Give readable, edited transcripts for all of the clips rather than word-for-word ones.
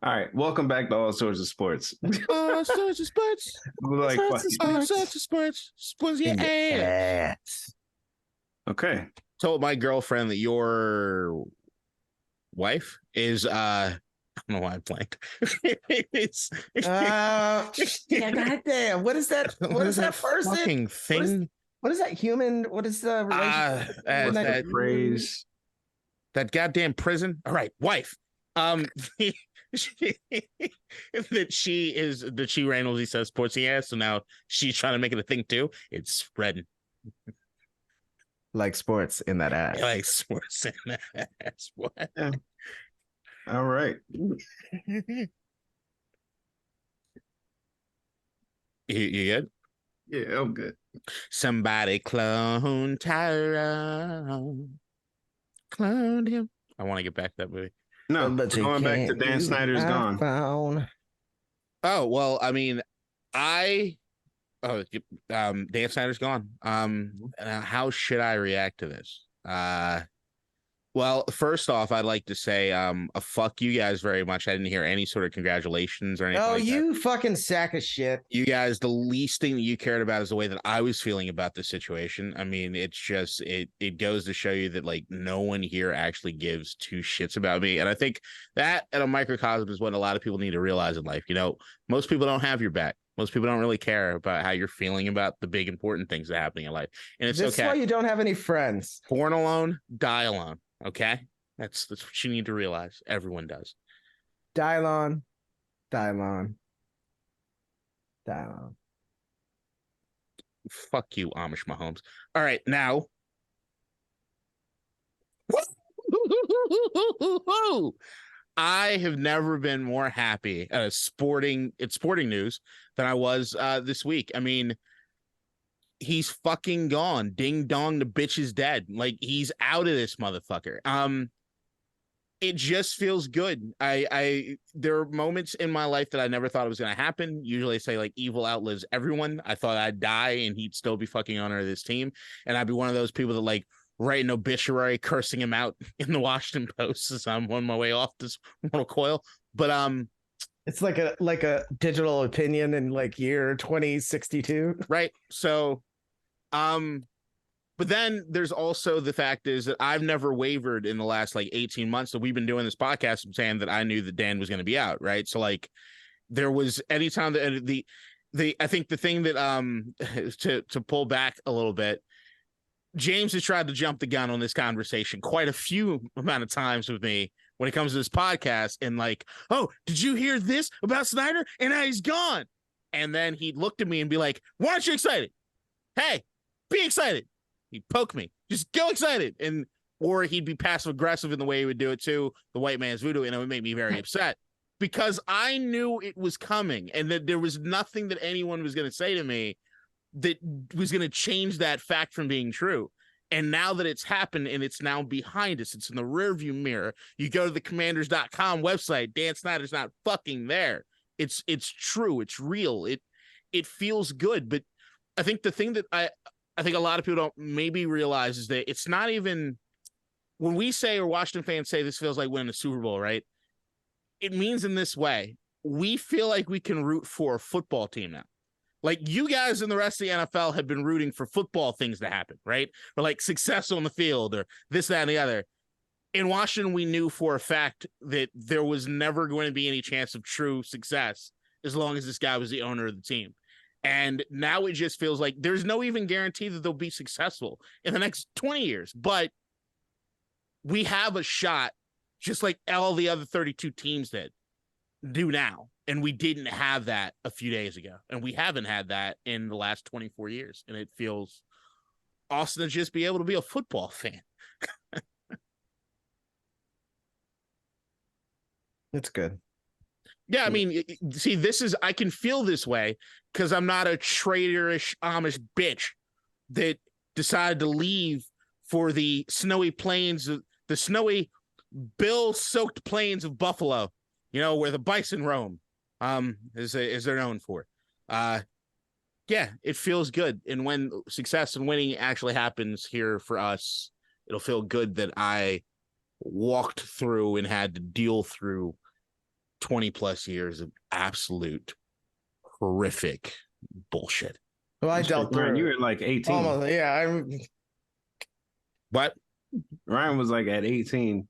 All right, welcome back to All Sorts of Sports. All sorts of sports. Like All fucking- sorts of sports. Sports your ass. Okay. Told my girlfriend that your wife is I don't know why I blanked. It's Yeah, goddamn. What is that? What is that person? fucking thing? What is that human? What is the relationship? That Phrase. that goddamn prison. All right, wife. That she randomly says sports ass, so now she's trying to make it a thing too. It's spreading like sports in that ass. like sports in that ass. What? Yeah. All right. You good? Yeah, I'm good. Somebody clone Tyrone. Cloned him. I want to get back to that movie. No, But you going back to can't Dan use Snyder's my gone. phone. Oh, well, I mean, Dan Snyder's gone. How should I react to this? Well, first off, I'd like to say a fuck you guys very much. I didn't hear any sort of congratulations or anything. Oh, like you that. fucking sack of shit. You guys, the least thing that you cared about is the way that I was feeling about the situation. I mean, it's just it goes to show you that like no one here actually gives two shits about me. And I think that at a microcosm is what a lot of people need to realize in life. You know, most people don't have your back. Most people don't really care about how you're feeling about the big important things that are happening in life. And it's This okay. is why you don't have any friends. Born alone, die alone. Okay, that's what you need to realize. Everyone does. Dylon. Dylon. Dylon. Fuck you, Amish Mahomes. All right, now. I have never been more happy at sporting news than I was this week. I mean, he's fucking gone. Ding dong, the bitch is dead. Like he's out of this motherfucker. It just feels good. There are moments in my life that I never thought it was going to happen. Usually I say like evil outlives everyone. I thought I'd die and he'd still be fucking owner of this team. And I'd be one of those people that like write an obituary cursing him out in the Washington Post as I'm on my way off this mortal coil. But it's like a digital opinion in like year 2062. Right. So but then there's also the fact is that I've never wavered in the last like 18 months that we've been doing this podcast. I'm saying that I knew that Dan was going to be out. Right. So like there was anytime that I think the thing that to pull back a little bit, James has tried to jump the gun on this conversation quite a few amount of times with me when it comes to this podcast and like, oh, did you hear this about Snyder? And now he's gone. And then he'd look at me and be like, why aren't you excited? Hey, be excited. He'd poke me. Just go excited. Or he'd be passive aggressive in the way he would do it too, the white man's voodoo, and it would make me very upset because I knew it was coming and that there was nothing that anyone was going to say to me that was going to change that fact from being true. And now that it's happened and it's now behind us, it's in the rearview mirror. You go to the commanders.com website. Dan Snyder's not fucking there. It's true. It's real. It feels good. But I think the thing that I think a lot of people don't maybe realize is that it's not even when we say or Washington fans say this feels like winning the Super Bowl, right? It means in this way, we feel like we can root for a football team now. Like you guys in the rest of the NFL have been rooting for football things to happen, right? Or like success on the field or this, that, and the other. In Washington, we knew for a fact that there was never going to be any chance of true success as long as this guy was the owner of the team. And now it just feels like there's no even guarantee that they'll be successful in the next 20 years. But we have a shot, just like all the other 32 teams do now. And we didn't have that a few days ago. And we haven't had that in the last 24 years. And it feels awesome to just be able to be a football fan. It's good. Yeah, I mean, see, I can feel this way because I'm not a traitorish Amish bitch that decided to leave for the snowy plains, the snowy bill-soaked plains of Buffalo, you know, where the bison roam, as they're known for. Yeah, it feels good. And when success and winning actually happens here for us, it'll feel good that I walked through and had to deal through 20 plus years of absolute horrific bullshit. Well, I dealt Ryan, through you it. were like 18. Almost, yeah. But Ryan was like at 18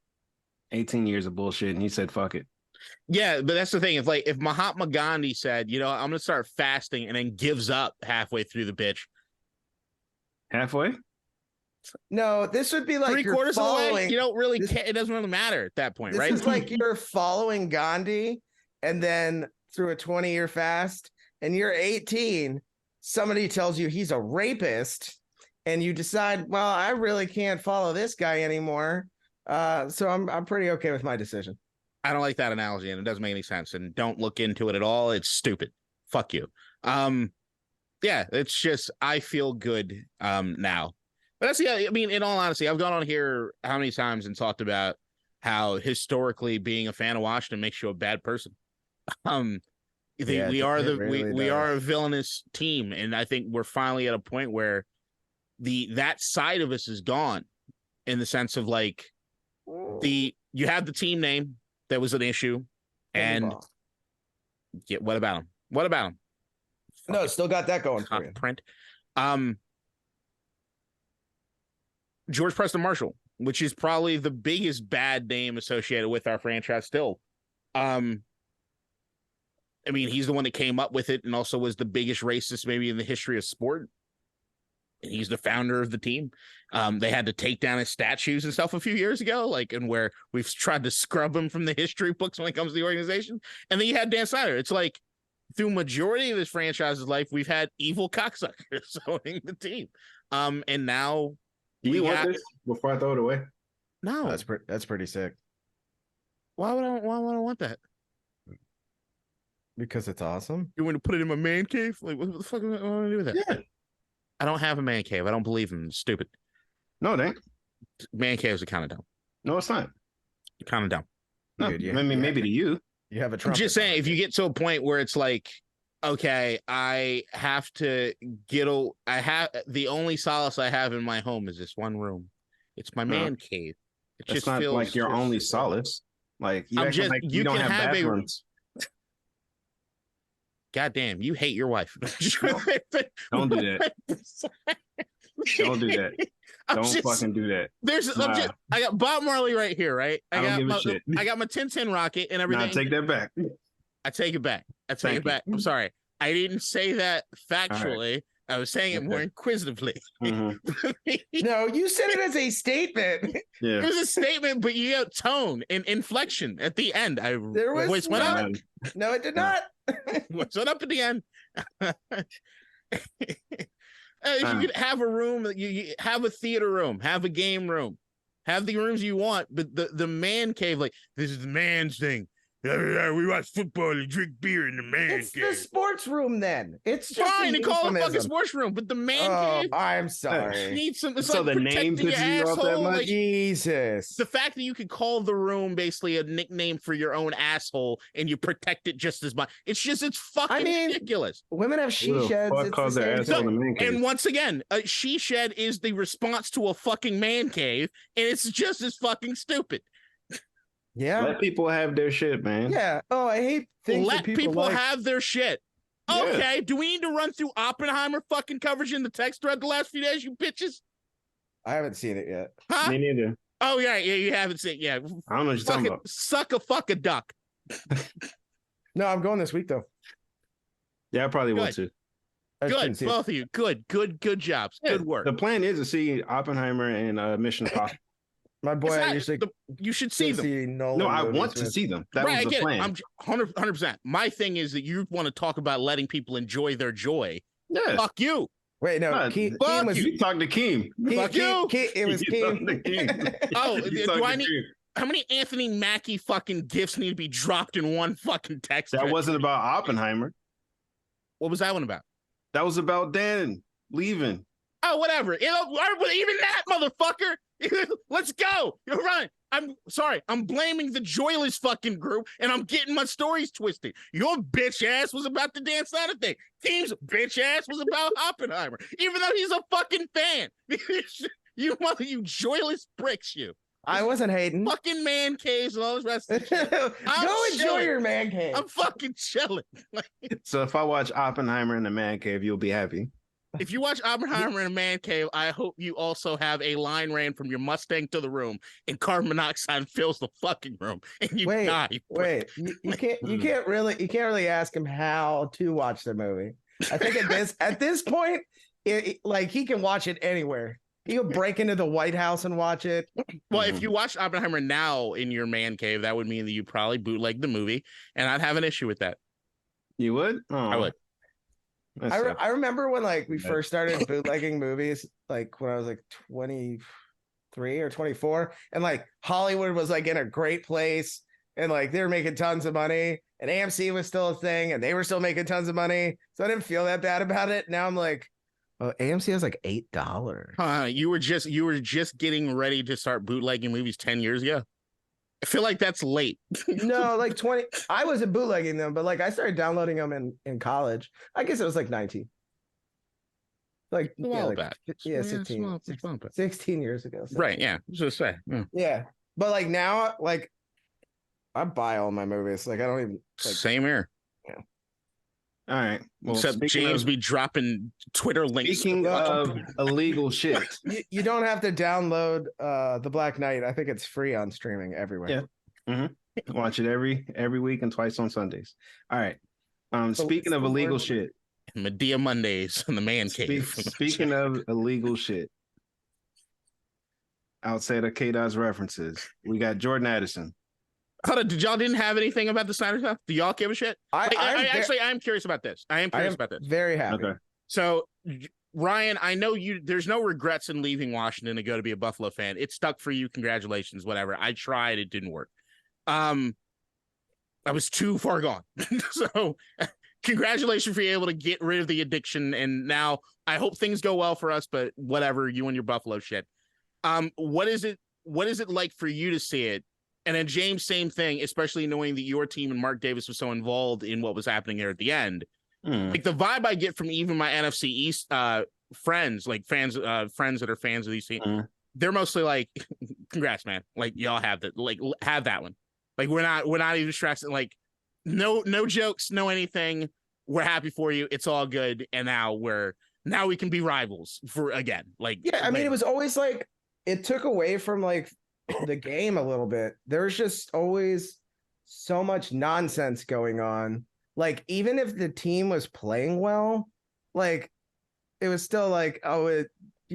years of bullshit, and he said, fuck it. yeah, but that's the thing. If Mahatma Gandhi said, you know, I'm gonna start fasting, and then gives up halfway through the bitch, Halfway? No, this would be like 3/4 of the way, following. you don't really care. It doesn't really matter at that point, This right? is like you're following Gandhi, and then through a 20-year fast, and you're 18. Somebody tells you he's a rapist, and you decide, well, I really can't follow this guy anymore. So I'm pretty okay with my decision. I don't like that analogy, and it doesn't make any sense. And don't look into it at all. It's stupid. Fuck you. Yeah, it's just I feel good now. But that's I mean, in all honesty, I've gone on here how many times and talked about how historically being a fan of Washington makes you a bad person. We are a villainous team, and I think we're finally at a point where that side of us is gone, in the sense of like you have the team name that was an issue, and what about him? What about him? No, still got that going for you. Print. George Preston Marshall, which is probably the biggest bad name associated with our franchise still. I mean, he's the one that came up with it and also was the biggest racist maybe in the history of sport. And he's the founder of the team. They had to take down his statues and stuff a few years ago, and where we've tried to scrub him from the history books when it comes to the organization. And then you had Dan Snyder. It's like through majority of this franchise's life, we've had evil cocksuckers owning the team. And now Do you want this before I throw it away? No. That's pretty sick. Why would I want that? Because it's awesome. You want to put it in my man cave? Like, what the fuck am I going to do with that? Yeah. I don't have a man cave. I don't believe in stupid. No, it ain't. Man caves are kind of dumb. No, it's not. Kind of dumb. No, Dude, I mean, maybe to you. You have a I'm trumpet. just saying, if you get to a point where it's like, okay, I have to the only solace I have in my home is this one room. It's my man cave. It It's just not feels like your only solace. Like you acting like you don't have bathrooms. God damn, you hate your wife. Don't do that. Don't do that. Don't fucking do that. I got Bob Marley right here, right? I don't give a shit. I got my 1010 rocket and everything. Nah, take that back. I take it back. I'm sorry. I didn't say that factually. Right. I was saying it more inquisitively. Mm-hmm. No, you said it as a statement. Yeah. It was a statement, but you got tone and inflection at the end. Voice went up. No, it did not. Voice went up at the end. If you could have a room, you have a theater room, have a game room, have the rooms you want, but the man cave, like, this is the man's thing. We watch football and drink beer in the man cave. It's the sports room, then. It's just fine to call it a fucking sports room, but the man cave. I'm sorry. Needs some. It's so like the name protecting your pisses you off that asshole. much? Like, Jesus. the fact that you could call the room basically a nickname for your own asshole and you protect it just as much. It's fucking ridiculous. Women have she sheds. And once again, a she shed is the response to a fucking man cave, and it's just as fucking stupid. Yeah. Let people have their shit, man. Yeah. Oh, I hate things. Let people have their shit. Yeah. Okay. Do we need to run through Oppenheimer fucking coverage in the text thread the last few days, you bitches? I haven't seen it yet. Huh? Me neither. Oh, yeah. You haven't seen it. Yeah. I don't know what you're talking about. Suck a duck. No, I'm going this week, though. Yeah, I probably will too. Good. Both of you. Good jobs. Yeah, good work. The plan is to see Oppenheimer and Mission Impossible. My boy, you should see them. No, I want to see them. That was the plan. I'm 100%. My thing is that you want to talk about letting people enjoy their joy. Yeah. Fuck you. Wait, no. Keem was, you talk to Keem. Fuck you. It was Keem. Oh, do I need? How many Anthony Mackie fucking gifts need to be dropped in one fucking text? That wasn't about Oppenheimer. What was that one about? That was about Dan leaving. Oh, whatever. Even that motherfucker. Let's go. You're right. I'm sorry. I'm blaming the joyless fucking group, and I'm getting my stories twisted. Your bitch ass was about the Dan Snyder thing. Team's bitch ass was about Oppenheimer, even though he's a fucking fan. You joyless bricks, you. I wasn't hating. Fucking man caves and all this rest of the shit. Go enjoy chilling. your man cave. I'm fucking chilling. So if I watch Oppenheimer in the man cave, you'll be happy. If you watch Oppenheimer in a man cave, I hope you also have a line ran from your Mustang to the room, and carbon monoxide fills the fucking room, and you die. Wait, you can't really ask him how to watch the movie. I think at this point, like he can watch it anywhere. He can break into the White House and watch it. Well, if you watched Oppenheimer now in your man cave, that would mean that you probably bootleg the movie, and I'd have an issue with that. You would? Oh. I would. I remember when like we first started bootlegging movies, like when I was like 23 or 24, and like Hollywood was like in a great place, and like they were making tons of money, and AMC was still a thing, and they were still making tons of money, so I didn't feel that bad about it. Now I'm like, oh, AMC has like $8. You were just getting ready to start bootlegging movies 10 years ago. I feel like that's late. No, like 20. I wasn't bootlegging them, but like I started downloading them in college. I guess it was like 19. Like, back. 16 years ago. Right, yeah. Just say. Yeah. But like now, like I buy all my movies. Like I don't even same here. Yeah. All right. Well, except James be dropping Twitter links. Speaking of illegal shit, you don't have to download The Black Knight. I think it's free on streaming everywhere. Yeah. Mm-hmm. Watch it every week and twice on Sundays. All right. Speaking of illegal shit, Medea Mondays in the man cave. Speaking of illegal shit, outside of KDot's references, we got Jordan Addison. Hold on, y'all didn't have anything about the Snyder stuff? Do y'all give a shit? I'm curious about this. I am curious about this. Very happy. Okay. So, Ryan, I know there's no regrets in leaving Washington to go to be a Buffalo fan. It stuck for you. Congratulations, whatever. I tried. It didn't work. I was too far gone. So, congratulations for being able to get rid of the addiction. And now I hope things go well for us, but whatever, you and your Buffalo shit. What is it like for you to see it? And then James, same thing, especially knowing that your team and Mark Davis was so involved in what was happening there at the end. Like the vibe I get from even my NFC East friends, like friends that are fans of these teams, they're mostly like, "Congrats, man! Like y'all have that, like have that one. Like we're not even stressing. Like no jokes, no anything. We're happy for you. It's all good. And now we can be rivals for again. Like yeah, I mean, it was always like it took away from like the game a little bit. There's just always so much nonsense going on. Like even if the team was playing well, like it was still like,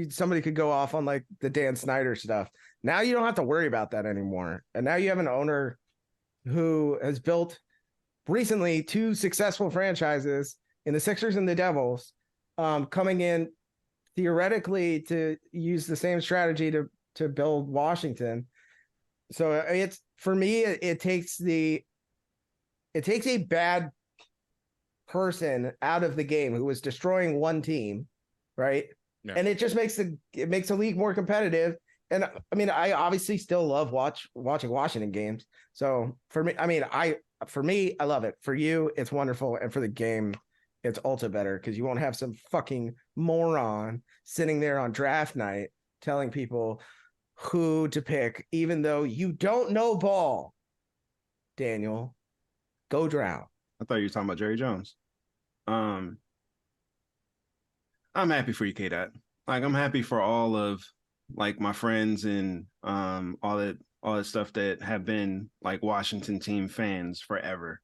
somebody could go off on like the Dan Snyder stuff. Now you don't have to worry about that anymore. And now you have an owner who has built recently 2 successful franchises in the Sixers and the Devils, coming in theoretically to use the same strategy to build Washington. So it's, for me, it takes a bad person out of the game who was destroying one team, right? Yeah. And it just makes the league more competitive. And I mean, I obviously still love watching Washington games. So for me, I love it. For you, it's wonderful, and for the game, it's ultra better because you won't have some fucking moron sitting there on draft night telling people who to pick, even though you don't know ball. Daniel, go drown. I thought you were talking about Jerry Jones. I'm happy for you, KDot. Like I'm happy for all of like my friends and all that stuff that have been like Washington team fans forever.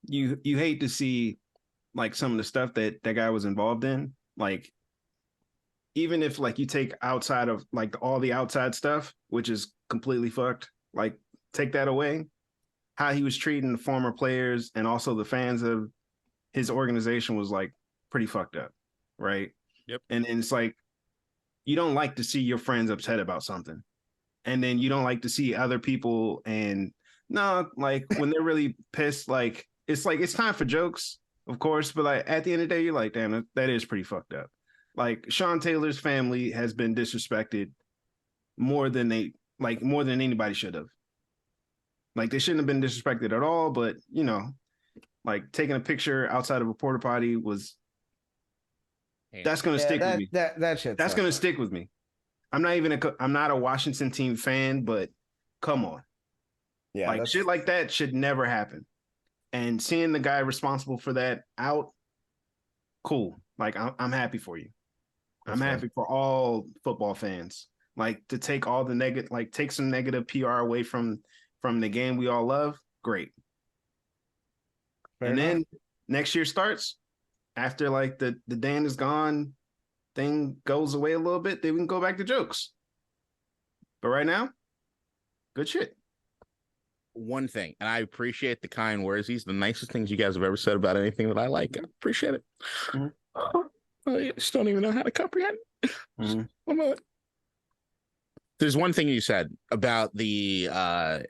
You hate to see like some of the stuff that guy was involved in, like even if like you take outside of like all the outside stuff, which is completely fucked, like take that away, how he was treating the former players and also the fans of his organization was like pretty fucked up, right? Yep. And it's like you don't like to see your friends upset about something, and then you don't like to see other people and like when they're really pissed, like it's time for jokes, of course, but like at the end of the day, you're like, damn, that is pretty fucked up. Like Sean Taylor's family has been disrespected more than anybody should have. Like they shouldn't have been disrespected at all, but like taking a picture outside of a porta potty was that's gonna stick with me. That shit. That's gonna stick with me. I'm not a Washington team fan, but come on. Yeah, like shit like that should never happen. And seeing the guy responsible for that out, cool. Like I'm happy for you. I'm happy for all football fans. Like to take all the negative, like take some negative PR away from the game we all love. Great. And then next year starts after like the Dan is gone thing goes away a little bit. Then we can go back to jokes. But right now, good shit. One thing, and I appreciate the kind words. These are the nicest things you guys have ever said about anything that I like. I appreciate it. I just don't even know how to comprehend. There's one thing you said about the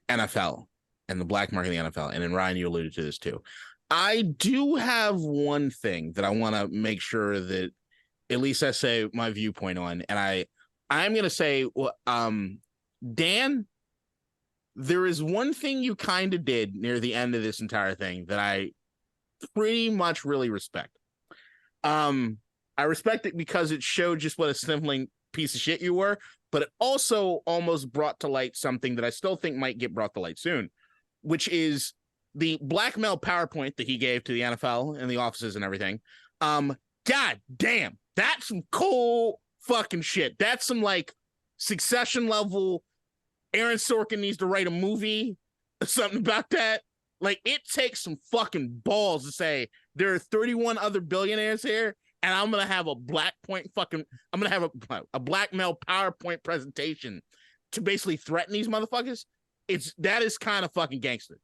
NFL and the black market of the NFL, and then Ryan, you alluded to this too. I do have one thing that I want to make sure that at least I say my viewpoint on, and I'm going to say, Dan, there is one thing you kind of did near the end of this entire thing that I pretty much really respect. I respect it because it showed just what a sniveling piece of shit you were, but it also almost brought to light something that I still think might get brought to light soon, which is the blackmail PowerPoint that he gave to the NFL and the offices and everything. God damn, that's some cool fucking shit. That's some like Succession level. Aaron Sorkin needs to write a movie or something about that. Like, it takes some fucking balls to say there are 31 other billionaires here, and I'm gonna have a I'm gonna have a blackmail PowerPoint presentation to basically threaten these motherfuckers. That is kind of fucking gangster.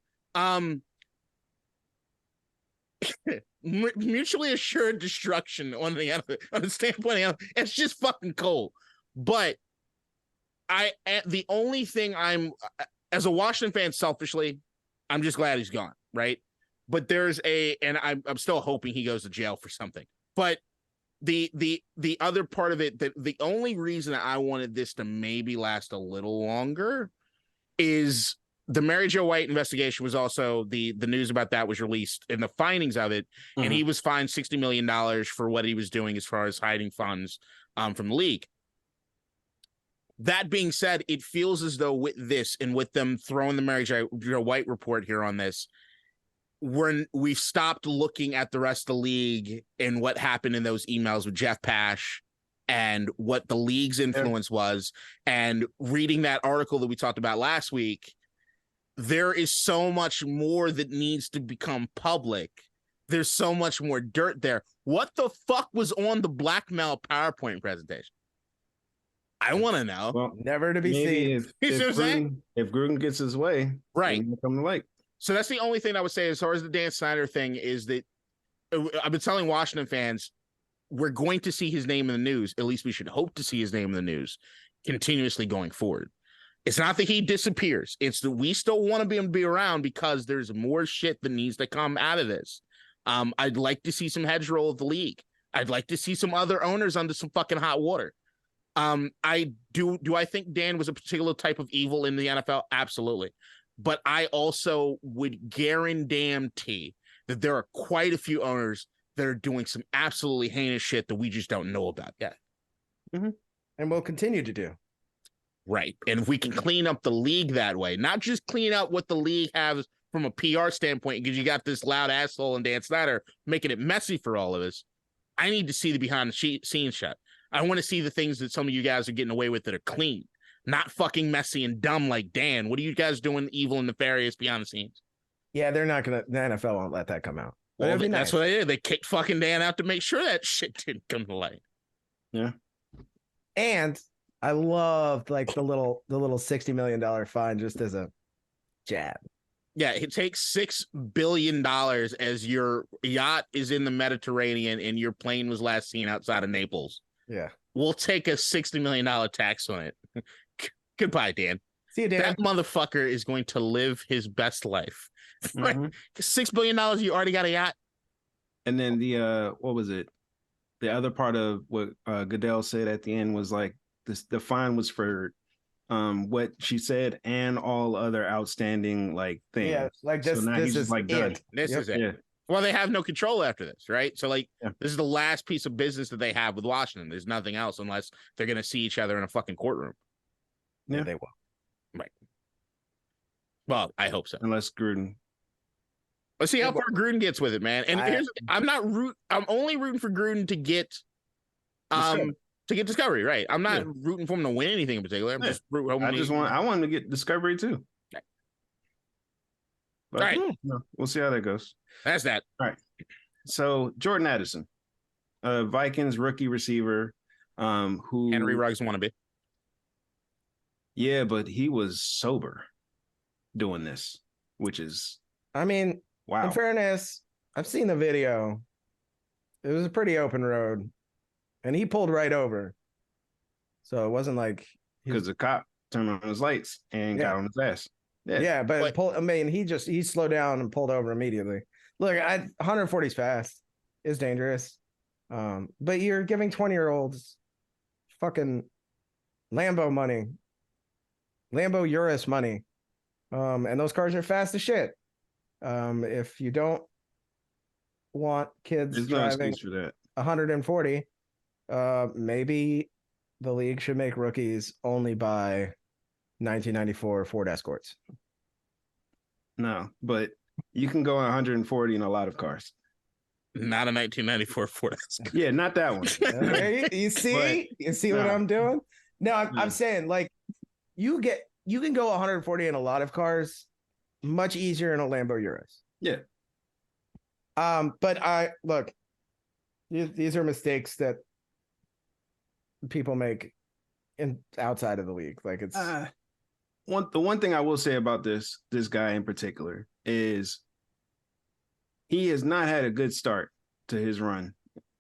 Mutually assured destruction on the standpoint of it's just fucking cold. But the only thing as a Washington fan, selfishly, I'm just glad he's gone, right? But and I'm still hoping he goes to jail for something. But the other part of it, the only reason I wanted this to maybe last a little longer is the Mary Jo White investigation was also the news about that was released and the findings of it, and he was fined $60 million for what he was doing as far as hiding funds from the league. That being said, it feels as though with this and with them throwing the Mary Jo White report here on this, we've stopped looking at the rest of the league and what happened in those emails with Jeff Pash and what the league's influence was. And reading that article that we talked about last week, there is so much more that needs to become public. There's so much more dirt there. What the fuck was on the blackmail PowerPoint presentation? I want to know. Well, never to be seen. If Gruden gets his way, right? Come to light. So that's the only thing I would say as far as the Dan Snyder thing is that I've been telling Washington fans we're going to see his name in the news. At least we should hope to see his name in the news continuously going forward. It's not that he disappears. It's that we still want to be able to be around because there's more shit that needs to come out of this. I'd like to see some hedge roll of the league. I'd like to see some other owners under some fucking hot water. I think Dan was a particular type of evil in the NFL? Absolutely. But I also would guarantee that there are quite a few owners that are doing some absolutely heinous shit that we just don't know about yet. And will continue to do. Right. And if we can clean up the league that way, not just clean up what the league has from a PR standpoint, because you got this loud asshole and Dan Snyder making it messy for all of us. I need to see the behind the scenes shot. I want to see the things that some of you guys are getting away with that are clean, not fucking messy and dumb like Dan. What are you guys doing evil and nefarious behind the scenes? Yeah, they're not going to, the NFL won't let that come out. Well, that's what they did. They kicked fucking Dan out to make sure that shit didn't come to light. Yeah. And I loved like the little $60 million fine just as a jab. Yeah, it takes $6 billion as your yacht is in the Mediterranean and your plane was last seen outside of Naples. Yeah. We'll take a $60 million tax on it. Goodbye, Dan. See you, Dan. That motherfucker is going to live his best life. $6 billion, you already got a yacht. And then what was it? The other part of what Goodell said at the end was like the fine was for what she said and all other outstanding like things. Yeah, like this. So now this he's is just like done. This is it. Yeah. Well, they have no control after this, right? So, like, Yeah. this is the last piece of business that they have with Washington. There's nothing else unless they're going to see each other in a fucking courtroom. Yeah, they will. Right. Well, I hope so. Unless Gruden. Let's see how far Gruden gets with it, man. And I'm only rooting for Gruden to get Discovery, right? I'm not rooting for him to win anything in particular. I'm just rooting. I want him to get Discovery too. Okay. But, all right. We'll see how that goes. That's that. All right. So Jordan Addison, Vikings rookie receiver, who Henry Ruggs wannabe. Yeah, but he was sober doing this, which is, I mean, wow. In fairness, I've seen the video. It was a pretty open road, and he pulled right over. So it wasn't like because the cop turned on his lights and got on his ass. Yeah, but he slowed down and pulled over immediately. Look, 140 is fast. It's dangerous. But you're giving 20-year-olds fucking Lambo money. Lambo Urus money. And those cars are fast as shit. If you don't want kids driving for that. 140, maybe the league should make rookies only buy 1994 Ford Escorts. No, but you can go 140 in a lot of cars. Not a 1994 Ford Escort. Yeah, not that one. You see what I'm doing? No, I'm saying, like, you can go 140 in a lot of cars, much easier in a Lambo Urus. Yeah. But these are mistakes that people make outside of the league. Like, it's the one thing I will say about this guy in particular is he has not had a good start to his run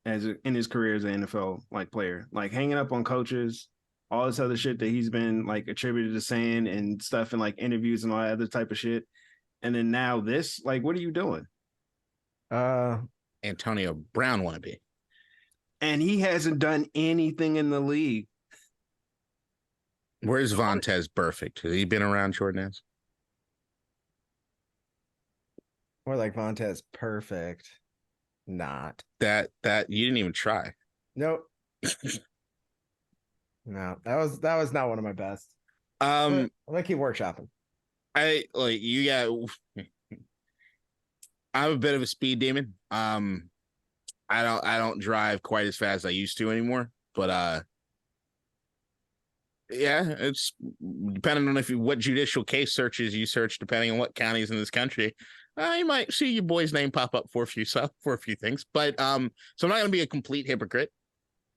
in his career as an NFL player, like hanging up on coaches, all this other shit that he's been attributed to saying and stuff in interviews and all that other type of shit. And then now this, what are you doing? Antonio Brown wannabe. And he hasn't done anything in the league. Where's Vontaze Perfect? Has he been around Jordan? More like Vontaze Perfect. Not. That you didn't even try. Nope. No, that was not one of my best. I'm gonna keep workshopping. I'm a bit of a speed demon. I don't drive quite as fast as I used to anymore, but yeah, it's depending on what judicial case searches you search, depending on what counties in this country. You might see your boy's name pop up for a few things, but so I'm not going to be a complete hypocrite.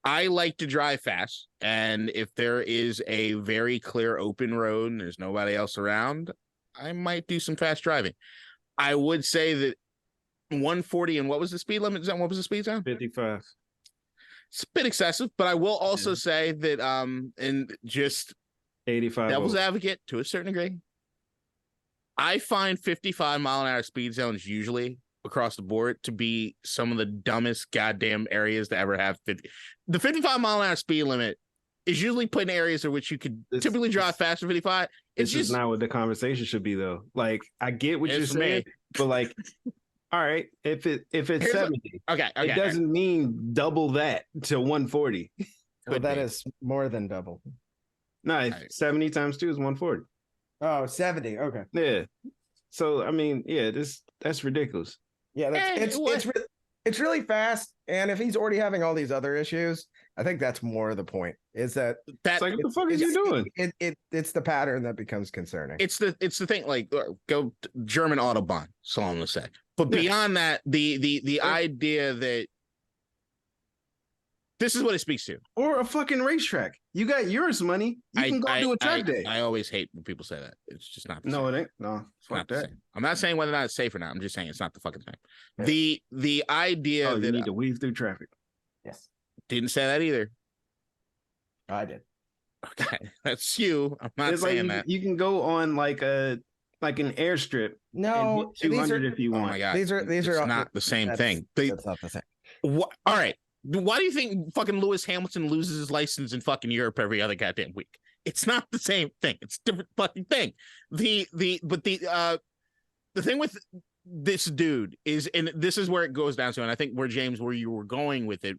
I like to drive fast, and if there is a very clear open road and there's nobody else around, I might do some fast driving. I would say that 140 and what was the speed limit? What was the speed zone? 55. It's a bit excessive, but I will also say that and just 85 devil's advocate to a certain degree, I find 55 mile an hour speed zones usually across the board to be some of the dumbest goddamn areas to ever have 50. The 55 mile an hour speed limit is usually put in arears in which you could typically drive faster than 55. It's just not what the conversation should be, though. I get what you're saying, but all right, if it's 70, it doesn't mean double that to 140. Well, that is more than double. No, 70 times 2 is 140. Oh, 70. Okay. Yeah. So I mean, that's ridiculous. Yeah, it's really fast. And if he's already having all these other issues, I think that's more the point. Is that what the fuck is you doing? It's the pattern that becomes concerning. It's the thing. Go German Autobahn, so I'm gonna say. But beyond that, the idea that this is what it speaks to, or a fucking racetrack. You got yours money. You can go do a track day. I always hate when people say that. It's just not. No, it ain't. No, it's not that. I'm not saying whether or not it's safe or not. I'm just saying it's not the fucking same. Yeah. The idea that you need to weave through traffic. Yes. Didn't say that either. I did. Okay, that's you. I'm not saying that. You can go on an airstrip. No, 200 if you want. Oh my God. These are not the same thing. That's not the same. All right. Why do you think fucking Lewis Hamilton loses his license in fucking Europe every other goddamn week? It's not the same thing. It's a different fucking thing. The thing with this dude is, and this is where it goes down to, and I think where you were going with it.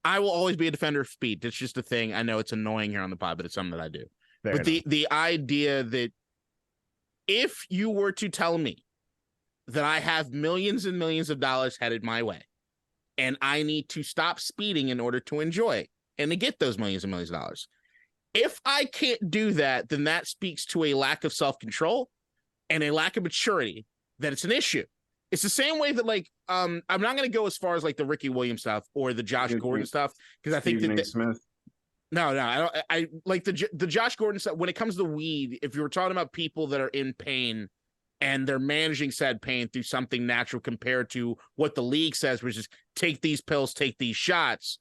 I will always be a defender of speed. That's just a thing. I know it's annoying here on the pod, but it's something that I do. But the idea that if you were to tell me that I have millions and millions of dollars headed my way, and I need to stop speeding in order to enjoy and to get those millions and millions of dollars, if I can't do that, then that speaks to a lack of self-control and a lack of maturity, that it's an issue. It's the same way that, like, I'm not going to go as far as like the Ricky Williams stuff or the Josh Gordon stuff, because I think that Smith. No, I don't. I like the Josh Gordon stuff. When it comes to weed, if you were talking about people that are in pain and they're managing said pain through something natural compared to what the league says, which is take these pills, take these shots,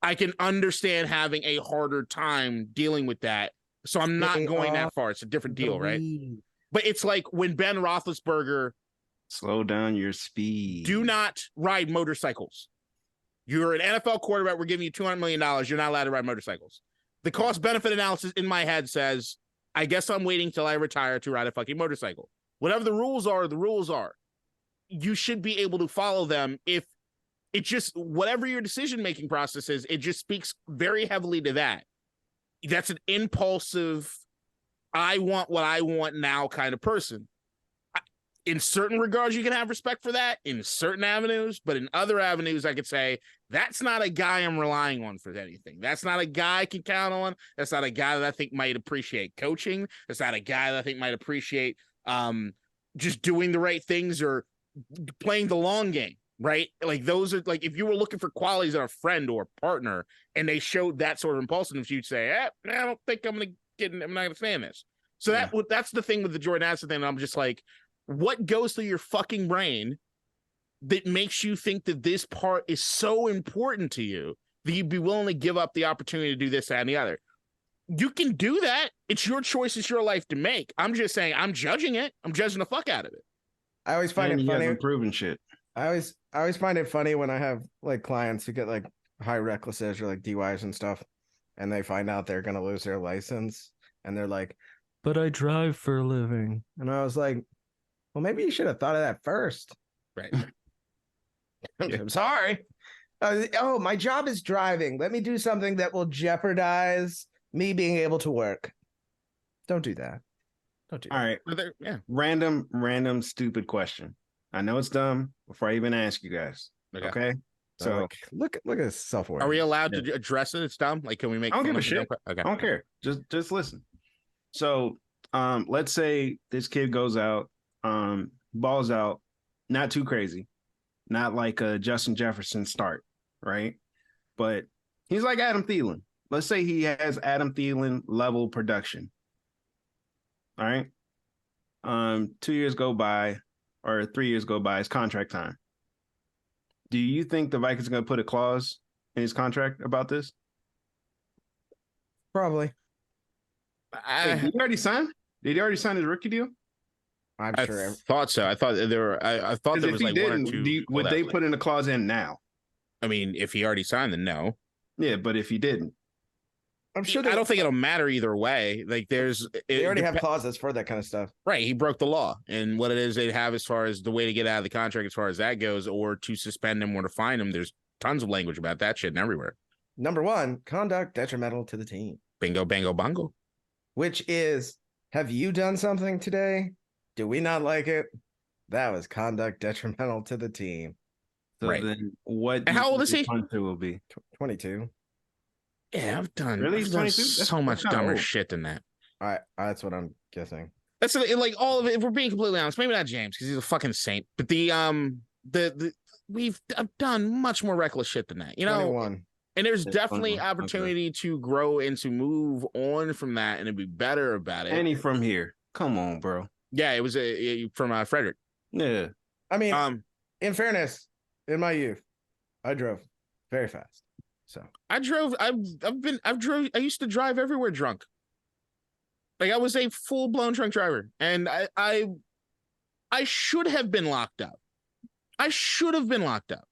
I can understand having a harder time dealing with that. So I'm not going that far. It's a different deal, right? But it's like when Ben Roethlisberger, slow down your speed. Do not ride motorcycles. You're an NFL quarterback. We're giving you $200 million. You're not allowed to ride motorcycles. The cost benefit analysis in my head says, I guess I'm waiting till I retire to ride a fucking motorcycle. Whatever the rules are, the rules are. You should be able to follow them. If it just, whatever your decision-making process is, it just speaks very heavily to that. That's an impulsive, I want what I want now kind of person. In certain regards, you can have respect for that in certain avenues, but in other avenues, I could say that's not a guy I'm relying on for anything. That's not a guy I can count on. That's not a guy that I think might appreciate coaching. That's not a guy that I think might appreciate just doing the right things or playing the long game, right? Like those are like, if you were looking for qualities in a friend or a partner and they showed that sort of impulsiveness, you'd say, I don't think I'm not going to stand this. So that's the thing with the Jordan Addison thing. I'm just like, what goes through your fucking brain that makes you think that this part is so important to you that you'd be willing to give up the opportunity to do this, that, and the other? You can do that. It's your choice. It's your life to make. I'm just saying, I'm judging it. I'm judging the fuck out of it. I always find it funny. Proven shit. I always find it funny when I have like clients who get like high recklessness or like DUIs and stuff, and they find out they're gonna lose their license, and they're like, "But I drive for a living," and I was like, well, maybe you should have thought of that first. Right. I'm sorry. My job is driving. Let me do something that will jeopardize me being able to work. Don't do that. Don't do that. All right. Yeah. Random, stupid question. I know it's dumb before I even ask you guys. Okay. So look at self-aware. Are we allowed to address it? It's dumb. Like, can we make? I don't give a shit. Okay. I don't care. Just listen. So, let's say this kid goes out. Balls out, not too crazy, not like a Justin Jefferson start, right? But he's like Adam Thielen. Let's say he has Adam Thielen level production. All right. 2 years go by, or 3 years go by, it's contract time. Do you think the Vikings are going to put a clause in his contract about this? Probably. Did he already sign? Did he already sign his rookie deal? I thought so. I thought there were. I thought there was like one or two. Would they put in a clause in now? I mean, if he already signed, then no. Yeah, but if he didn't, I'm sure. I don't think it'll matter either way. Like, they already have clauses for that kind of stuff, right? He broke the law, and what it is they have as far as the way to get out of the contract, as far as that goes, or to suspend him or to fine him. There's tons of language about that shit and everywhere. Number one, conduct detrimental to the team. Bingo, bango, bongo. Which is, have you done something today? Do we not like it? That was conduct detrimental to the team. So right. Then what? And how old is he? Punter will be 22. Yeah, I've done really 22. So much dumber shit than that. That's what I'm guessing. That's like all of it. If we're being completely honest, maybe not James because he's a fucking saint. But I've done much more reckless shit than that. You know. 21. And there's definitely opportunity to grow and to move on from that and to be better about it. Any from here? Come on, bro. Yeah, it was from Frederick. Yeah, I mean, in fairness, in my youth, I drove very fast. So I drove. I used to drive everywhere drunk. Like I was a full blown drunk driver, and I should have been locked up. I should have been locked up.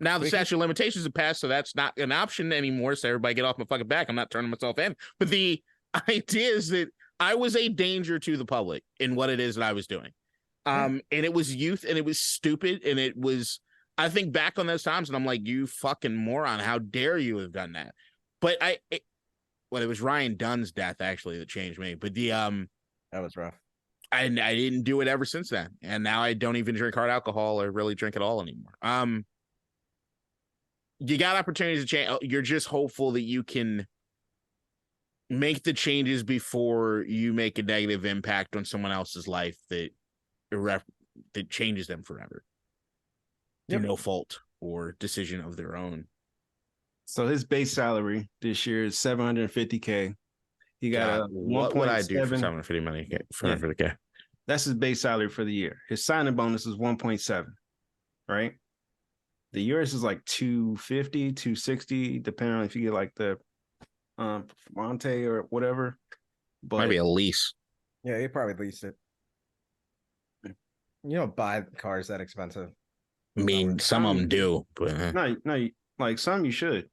Now the statute of limitations have passed, so that's not an option anymore. So everybody get off my fucking back. I'm not turning myself in. But the idea is that I was a danger to the public in what it is that I was doing. And it was youth, and it was stupid, and it was. I think back on those times, and I'm like, you fucking moron! How dare you have done that? But it was Ryan Dunn's death actually that changed me. But that was rough. I didn't do it ever since then, and now I don't even drink hard alcohol or really drink at all anymore. You got opportunities to change. You're just hopeful that you can make the changes before you make a negative impact on someone else's life that changes them forever. Through no fault or decision of their own. So his base salary this year is $750K. He got what would I do for $750K? Yeah. That's his base salary for the year. His signing bonus is 1.7, right? The yours is like 250, 260, depending on if you get like the Monte or whatever. But maybe a lease. Yeah, you probably leased it. You don't buy cars that expensive. I mean, some of them do, but no, like some you should.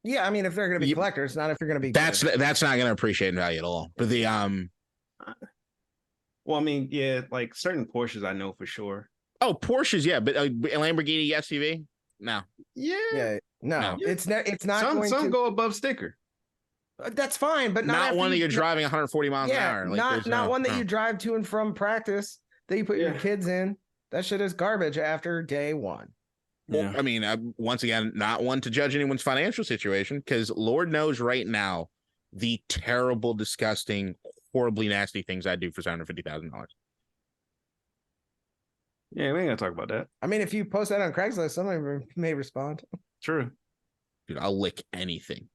Yeah, I mean, if they're going to be collectors, not if you're going to be. That's not going to appreciate in value at all. But the well, I mean, yeah, like certain Porsches I know for sure. Oh, Porsches, yeah, but a Lamborghini SUV, no. Yeah, no. It's not. Some go above sticker. That's fine, but not one that you're driving 140 miles an hour. Like, not one that you drive to and from practice that you put your kids in. That shit is garbage after day one. Yeah. Well, I mean, once again, not one to judge anyone's financial situation, because Lord knows right now the terrible, disgusting, horribly nasty things I do for $750,000. Yeah, we ain't gonna talk about that. I mean, if you post that on Craigslist, somebody may respond. True. Dude, I'll lick anything.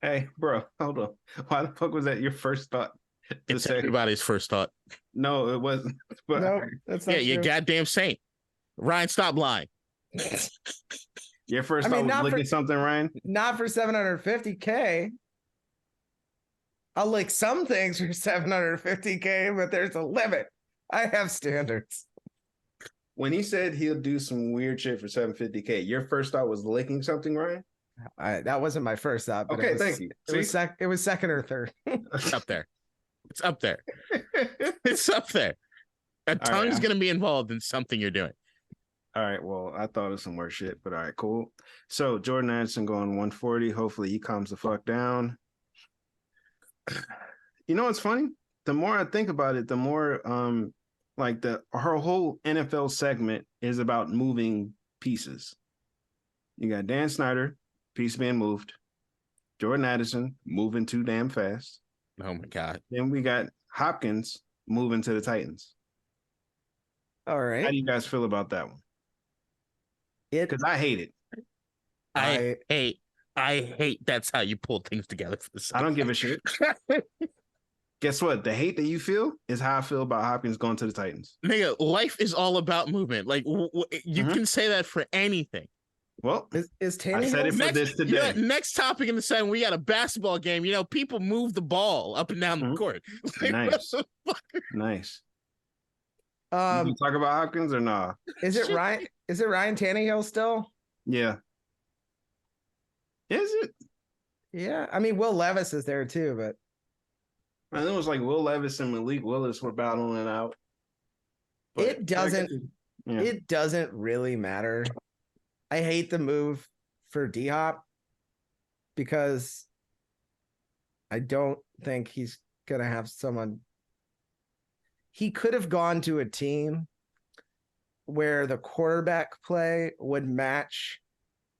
Hey, bro, hold on. Why the fuck was that your first thought? It's everybody's first thought. No, it wasn't. But no, that's not true. You goddamn saint. Ryan, stop lying. Your first thought was licking something, Ryan? Not for $750K. I'll lick some things for $750K, but there's a limit. I have standards. When he said he'll do some weird shit for $750K, your first thought was licking something, Ryan? That wasn't my first thought. But okay, thank you. It was second or third. It's up there. It's up there. It's up there. A tongue's going to be involved in something you're doing. All right. Well, I thought of some more shit, but all right, cool. So Jordan Addison going 140. Hopefully he calms the fuck down. You know what's funny? The more I think about it, the more like her whole NFL segment is about moving pieces. You got Dan Snyder, piece being moved. Jordan Addison moving too damn fast. Oh my God. Then we got Hopkins moving to the Titans. All right. How do you guys feel about that one? Because I hate it. I hate that's how you pull things together for the I don't give a shit. Guess what? The hate that you feel is how I feel about Hopkins going to the Titans. Nigga, life is all about movement. Like you can say that for anything. Well, is Tannehill? I said it for this today. Next topic in the segment, we got a basketball game. You know, people move the ball up and down the court. Like, nice. Nice. You can talk about Hopkins or nah? Is it Ryan Tannehill still? Yeah. Is it? Yeah. I mean, Will Levis is there too, but I think it was like Will Levis and Malik Willis were battling it out. But it doesn't really matter. I hate the move for D-Hop because I don't think he's going to have someone. He could have gone to a team where the quarterback play would match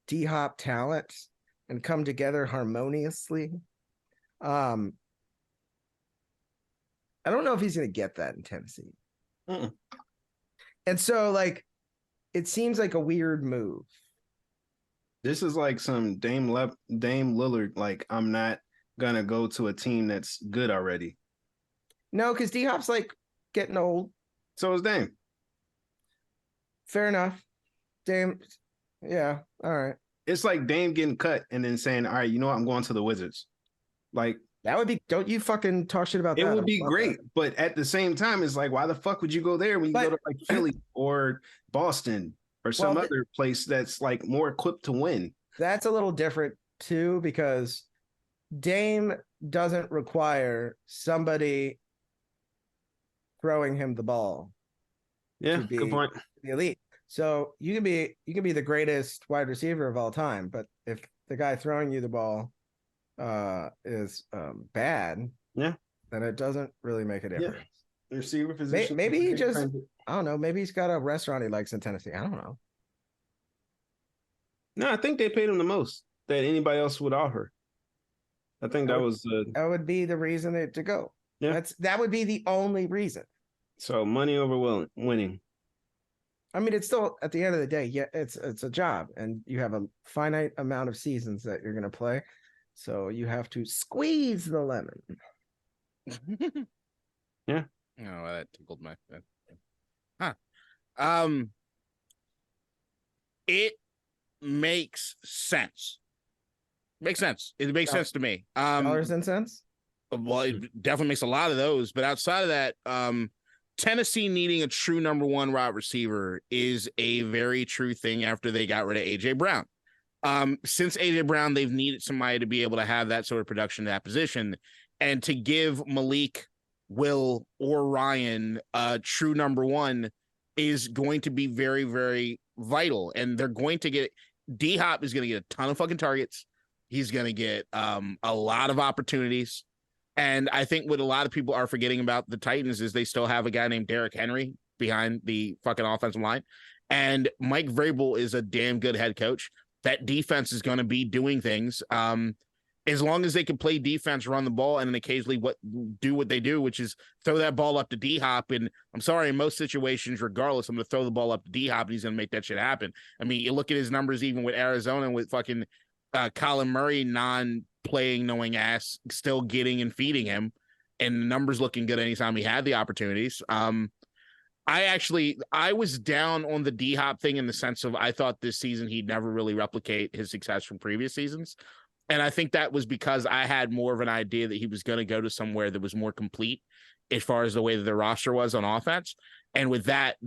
D-Hop talent and come together harmoniously. I don't know if he's going to get that in Tennessee. Mm-mm. And so, like, it seems like a weird move. This is like some Dame Lillard, like, I'm not going to go to a team that's good already. No, because D-Hop's, like, getting old. So is Dame. Fair enough. Dame, yeah, all right. It's like Dame getting cut and then saying, all right, you know what, I'm going to the Wizards. Like, that would be, don't you fucking talk shit about that. It would be great, but at the same time, it's like, why the fuck would you go there when you go to like Philly or Boston or some other place that's like more equipped to win? That's a little different too, because Dame doesn't require somebody throwing him the ball. Yeah, to be good point. the elite. So you can be the greatest wide receiver of all time, but if the guy throwing you the ball is bad, yeah, then it doesn't really make a difference. The receiver position. Maybe he just, I don't know, maybe he's got a restaurant he likes in Tennessee. I don't know. No, I think they paid him the most that anybody else would offer. I think that would be the reason to go. Yeah. That would be the only reason. So money over winning. I mean, it's still, at the end of the day, yeah, it's a job, and you have a finite amount of seasons that you're going to play. So you have to squeeze the lemon. Yeah. Oh, that tickled my head. It makes sense. Makes sense. It makes sense to me. Dollars and cents? Well, it definitely makes a lot of those. But outside of that, Tennessee needing a true number one wide receiver is a very true thing after they got rid of A.J. Brown. Since A.J. Brown, they've needed somebody to be able to have that sort of production in that position. And to give Malik, Will, or Ryan a true number one is going to be very, very vital. And they're going to get, D-Hop is going to get a ton of fucking targets. He's going to get a lot of opportunities. And I think what a lot of people are forgetting about the Titans is they still have a guy named Derrick Henry behind the fucking offensive line. And Mike Vrabel is a damn good head coach. That defense is going to be doing things. As long as they can play defense, run the ball, and then occasionally do what they do, which is throw that ball up to D-Hop. And I'm sorry, in most situations, regardless, I'm going to throw the ball up to D-Hop, and he's going to make that shit happen. I mean, you look at his numbers even with Arizona and with fucking Colin Murray non-playing, knowing ass, still getting and feeding him, and the numbers looking good anytime he had the opportunities. I was down on the D-Hop thing in the sense of I thought this season he'd never really replicate his success from previous seasons. And I think that was because I had more of an idea that he was going to go to somewhere that was more complete as far as the way that the roster was on offense. And with that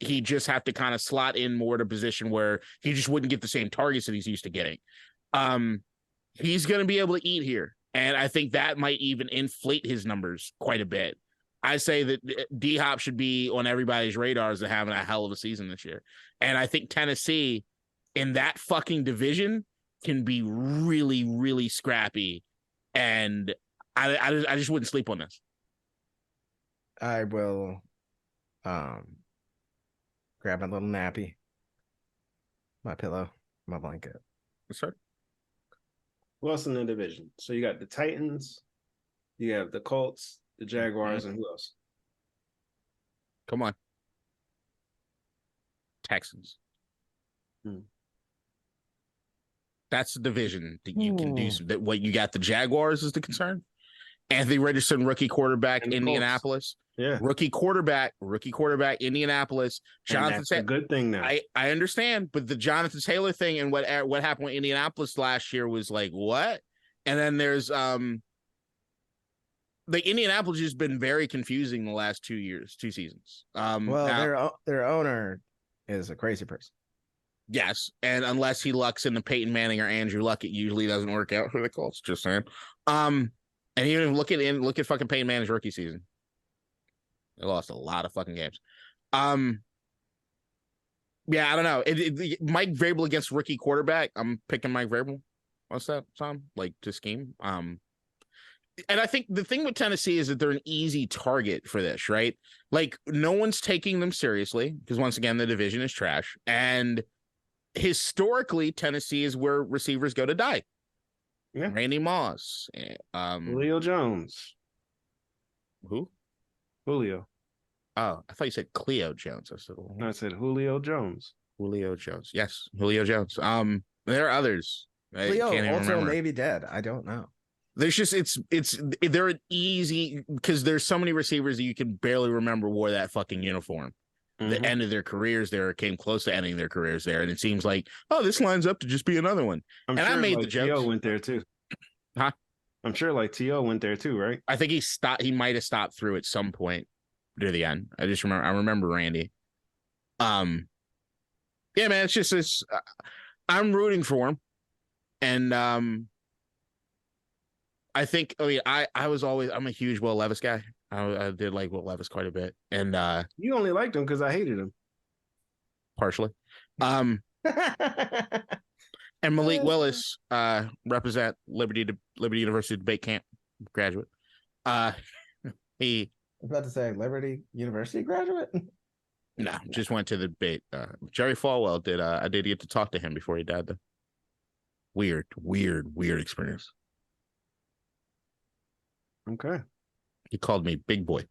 he just have to kind of slot in more to a position where he just wouldn't get the same targets that he's used to getting. He's going to be able to eat here. And I think that might even inflate his numbers quite a bit. I say that D-Hop should be on everybody's radars of having a hell of a season this year. And I think Tennessee in that fucking division can be really, really scrappy. And I just wouldn't sleep on this. I will grab my little nappy, my pillow, my blanket. Sir. Who else in the division? So you got the Titans, you have the Colts, the Jaguars, and who else? Come on. Texans. That's the division that you can do. That what you got, the Jaguars is the concern. Anthony Richardson, rookie quarterback, Indianapolis. Yeah. Rookie quarterback, Indianapolis. Jonathan, that's a good thing now. I understand, but the Jonathan Taylor thing and what happened with Indianapolis last year was like, what? And then there's the Indianapolis has been very confusing the last 2 seasons. Their owner is a crazy person. Yes, and unless he lucks into Peyton Manning or Andrew Luck, it usually doesn't work out for the Colts. Just saying. And even look at fucking Peyton Manning's rookie season. They lost a lot of fucking games. Yeah, I don't know. Mike Vrabel against rookie quarterback. I'm picking Mike Vrabel. What's that, Tom? Like to scheme. And I think the thing with Tennessee is that they're an easy target for this, right? Like no one's taking them seriously because once again the division is trash, and historically Tennessee is where receivers go to die. Yeah. Randy Moss, Julio Jones. Who? Julio. Oh, I thought you said Cleo Jones. I said Julio Jones. Julio Jones. Yes, Julio Jones. There are others. Cleo also may be dead. I don't know. There's just they're an easy because there's so many receivers that you can barely remember wore that fucking uniform. The end of their careers there came close to ending their careers there, and it seems like, oh, this lines up to just be another one. I made the joke. T.O. went there too. Huh? I'm sure like T.O. went there too, right? I think he might have stopped through at some point near the end. I remember Randy. Yeah, man, it's just I'm rooting for him. And I think I'm a huge Will Levis guy. I did like Will Levis quite a bit, and You only liked him because I hated him. partially. And Malik Willis, represent Liberty University debate camp graduate. He I was about to say Liberty University graduate. no, just went to the debate. Jerry Falwell did. I did get to talk to him before he died, though. Weird experience. Okay. He called me big boy.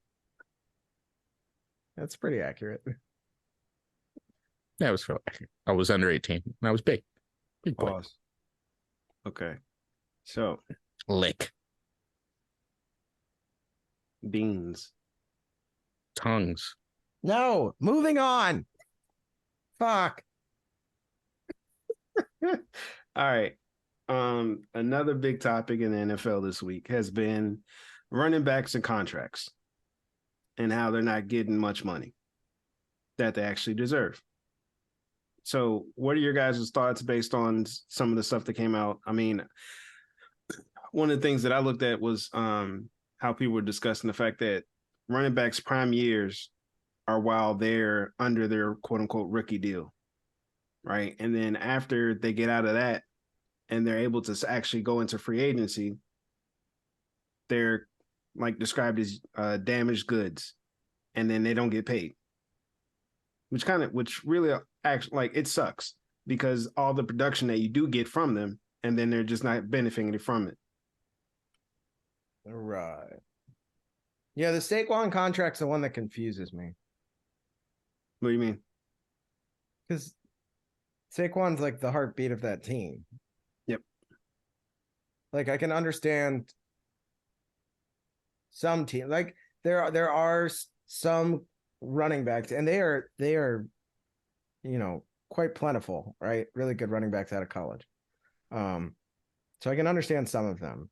That's pretty accurate. That was fairly accurate. I was under 18 and I was big boy. Pause. Okay. So Lick beans. tongues. No, moving on. Fuck. All right. Another big topic in the NFL this week has been running backs and contracts and how they're not getting much money that they actually deserve. So what are your guys' thoughts based on some of the stuff that came out? I mean, one of the things that I looked at was how people were discussing the fact that running backs' prime years are while they're under their quote unquote rookie deal, right? And then after they get out of that and they're able to actually go into free agency, they're like described as damaged goods, and then they don't get paid, which really actually, like, it sucks because all the production that you do get from them, and then they're just not benefiting from it. Right. Yeah, the Saquon contract's the one that confuses me. What do you mean? Because Saquon's like the heartbeat of that team. Yep. Like, I can understand some team, like there are some running backs, and they are quite plentiful, right? Really good running backs out of college. So I can understand some of them.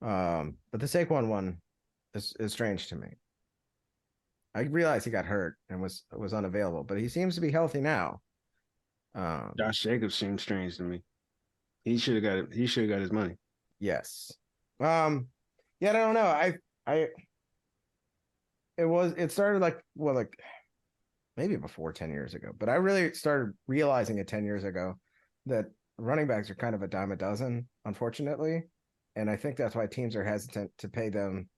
But the Saquon one is strange to me. I realized he got hurt and was unavailable, but he seems to be healthy now. Josh Jacobs seems strange to me. He should have got it. He should have got his money. Yes. Yeah, I don't know. It started like maybe before 10 years ago, but I really started realizing it 10 years ago that running backs are kind of a dime a dozen, unfortunately. And I think that's why teams are hesitant to pay them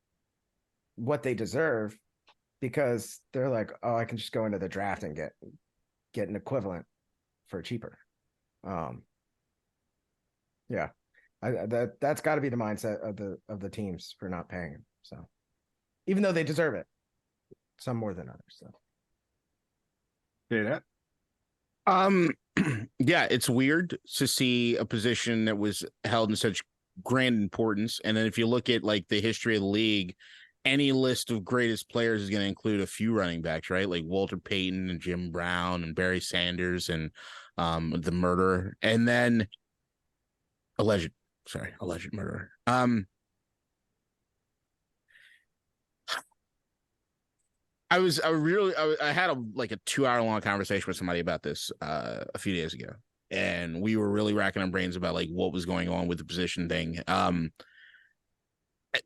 what they deserve, because they're like, oh, I can just go into the draft and get an equivalent for cheaper. Yeah. That's got to be the mindset of the teams for not paying him. So even though they deserve it, some more than others. So Yeah, that. Yeah, it's weird to see a position that was held in such grand importance. And then if you look at like the history of the league, any list of greatest players is going to include a few running backs, right? Like Walter Payton and Jim Brown and Barry Sanders and the murderer, and then alleged murderer. I had a 2-hour-long conversation with somebody about this a few days ago, and we were really racking our brains about like what was going on with the position thing.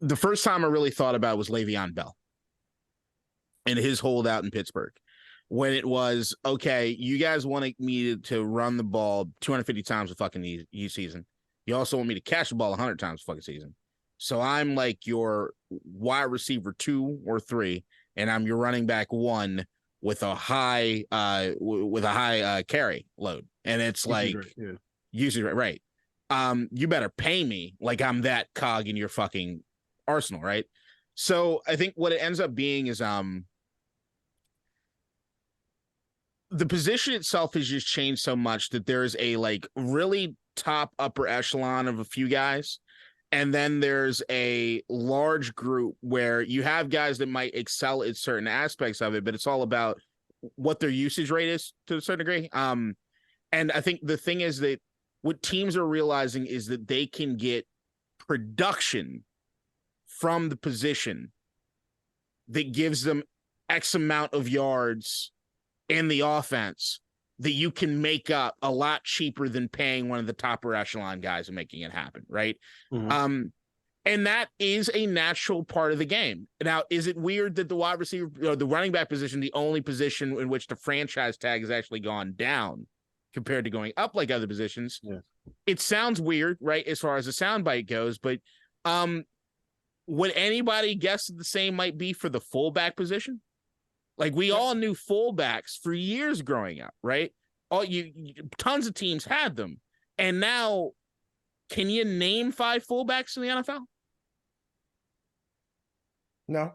The first time I really thought about it was Le'Veon Bell and his holdout in Pittsburgh, when it was, okay, you guys want me to run the ball 250 times a fucking season. You also want me to catch the ball 100 times a fucking season. So I'm like your wide receiver 2 or 3, and I'm your running back 1 with a high carry load. And it's like usage right. You better pay me like I'm that cog in your fucking arsenal, right? So I think what it ends up being is the position itself has just changed so much that there's a like really top upper echelon of a few guys, and then there's a large group where you have guys that might excel at certain aspects of it, but it's all about what their usage rate is to a certain degree. And I think the thing is that what teams are realizing is that they can get production from the position that gives them X amount of yards in the offense that you can make up a lot cheaper than paying one of the top echelon guys and making it happen, right? Mm-hmm. And that is a natural part of the game. Now, is it weird that the wide receiver or the running back position, the only position in which the franchise tag has actually gone down compared to going up like other positions? Yeah. It sounds weird, right, as far as the soundbite goes, but would anybody guess that the same might be for the fullback position? Like, we all knew fullbacks for years growing up, right? Tons of teams had them. And now, can you name 5 fullbacks in the NFL? No.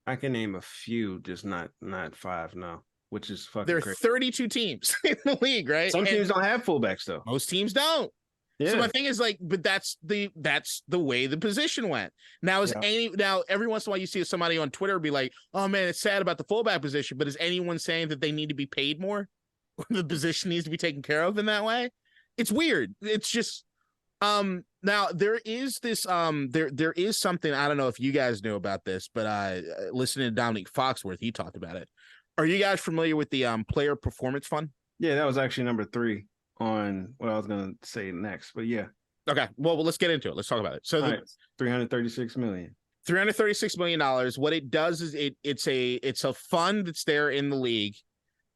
I can name a few, just not 5, no. Which is fucking There are crazy. 32 teams in the league, right? Some teams don't have fullbacks though. Most teams don't. Yeah. So my thing is like, but that's the way the position went. Now every once in a while you see somebody on Twitter be like, "Oh man, it's sad about the fullback position," but is anyone saying that they need to be paid more? Or the position needs to be taken care of in that way? It's weird. It's just now there is this there is something, I don't know if you guys knew about this, but listening to Dominique Foxworth, he talked about it. Are you guys familiar with the player performance fund? Yeah, that was actually number 3 on what I was gonna say next. But yeah. Okay. Well, let's get into it. Let's talk about it. So the $336 million. $336 million. What it does is it's a fund that's there in the league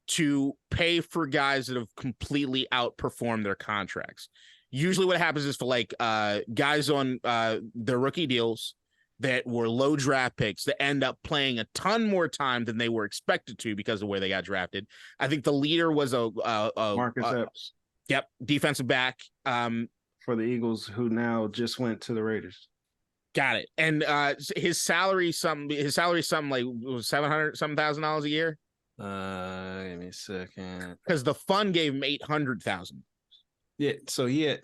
to pay for guys that have completely outperformed their contracts. Usually what happens is for like guys on their rookie deals that were low draft picks that end up playing a ton more time than they were expected to because of where they got drafted. I think the leader was Marcus Epps. Yep, defensive back. For the Eagles, who now just went to the Raiders. Got it. And his salary something like $700,000 a year. Give me a second. Because the fund gave him $800,000. Yeah, so he had.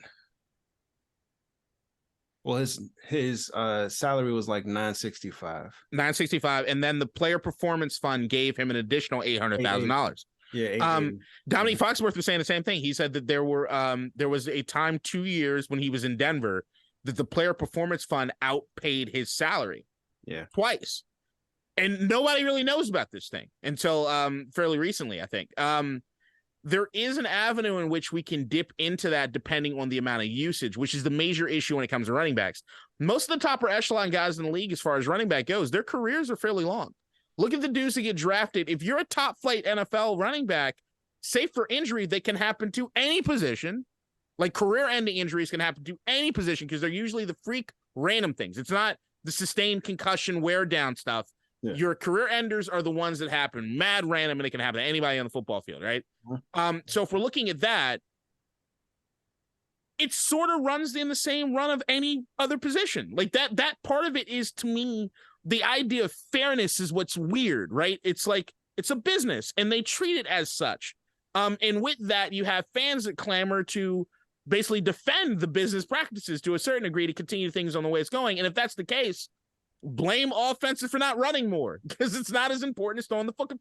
Well, his salary was like $965, and then the player performance fund gave him an additional $800,000. Yeah. Dominique Foxworth was saying the same thing. He said that there was a time 2 years when he was in Denver that the player performance fund outpaid his salary. Yeah. Twice. And nobody really knows about this thing until fairly recently, I think. There is an avenue in which we can dip into that depending on the amount of usage, which is the major issue when it comes to running backs. Most of the top echelon guys in the league, as far as running back goes, their careers are fairly long. Look at the dudes that get drafted. If you're a top flight NFL running back, safe for injury, they can happen to any position. Like career-ending injuries can happen to any position because they're usually the freak random things. It's not the sustained concussion wear down stuff. Yeah. Your career enders are the ones that happen mad random, and it can happen to anybody on the football field, right? So if we're looking at that, it sort of runs in the same run of any other position. Like that part of it is, to me, the idea of fairness is what's weird, right? It's like it's a business, and they treat it as such. And with that, you have fans that clamor to basically defend the business practices to a certain degree to continue things on the way it's going. And if that's the case, blame offenses for not running more because it's not as important as throwing the fucking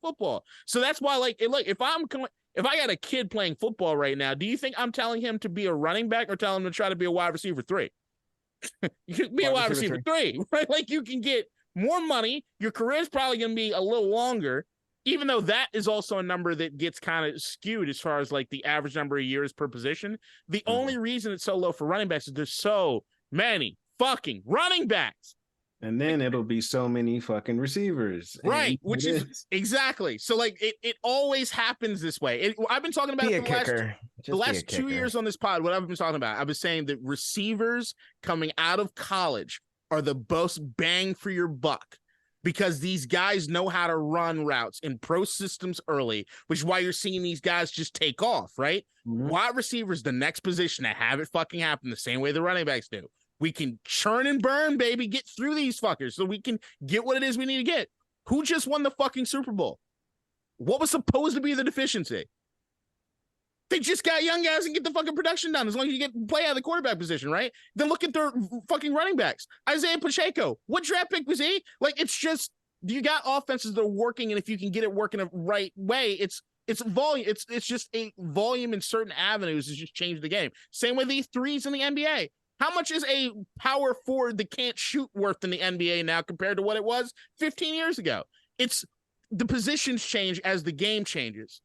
if I got a kid playing football right now, do you think I'm telling him to be a running back or telling him to try to be a wide receiver 3? You can be a wide receiver 3, right? Like you can get more money. Your career is probably going to be a little longer, even though that is also a number that gets kind of skewed as far as like the average number of years per position. The only reason it's so low for running backs is there's so many fucking running backs. And then it'll be so many fucking receivers. Right, which is exactly. So like it always happens this way. I've been talking about it for the last 2 years on this pod. What I've been talking about, I was saying that receivers coming out of college are the most bang for your buck because these guys know how to run routes in pro systems early, which is why you're seeing these guys just take off, right? Mm-hmm. Wide receivers, the next position to have it fucking happen the same way the running backs do. We can churn and burn, baby, get through these fuckers so we can get what it is we need to get. Who just won the fucking Super Bowl? What was supposed to be the deficiency? They just got young guys and get the fucking production done as long as you get play out of the quarterback position, right? Then look at their fucking running backs. Isaiah Pacheco, what draft pick was he? Like, it's just, you got offenses that are working, and if you can get it working the right way, it's volume. It's just a volume in certain avenues has just changed the game. Same with these threes in the NBA. How much is a power forward that can't shoot worth in the NBA now compared to what it was 15 years ago? It's the positions change as the game changes.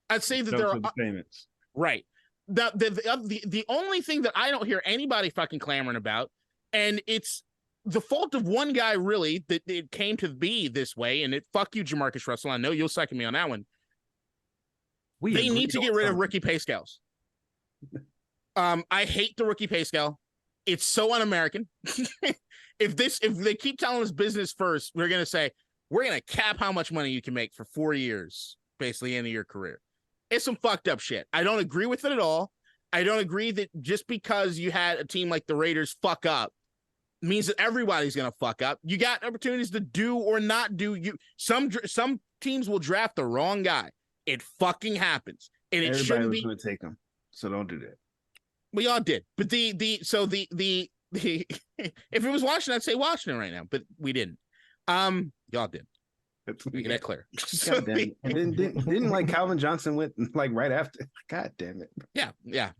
I'd say that there are payments. Right. The only thing that I don't hear anybody fucking clamoring about, and it's the fault of one guy, really, that it came to be this way, and fuck you, Jamarcus Russell. I know you'll second me on that one. They need to get rid of rookie pay scales. I hate the rookie pay scale. It's so un-American. If they keep telling us business first, we're going to say, we're going to cap how much money you can make for 4 years, basically, into your career. It's some fucked up shit. I don't agree with it at all. I don't agree that just because you had a team like the Raiders fuck up means that everybody's going to fuck up. You got opportunities to do or not do. Some teams will draft the wrong guy. It fucking happens. And it shouldn't be. Everybody was going to take him. So don't do that. We all did. But if it was Washington, I'd say Washington right now, but we didn't. Y'all did. Make that clear. So didn't like Calvin Johnson went like right after. God damn it. Yeah.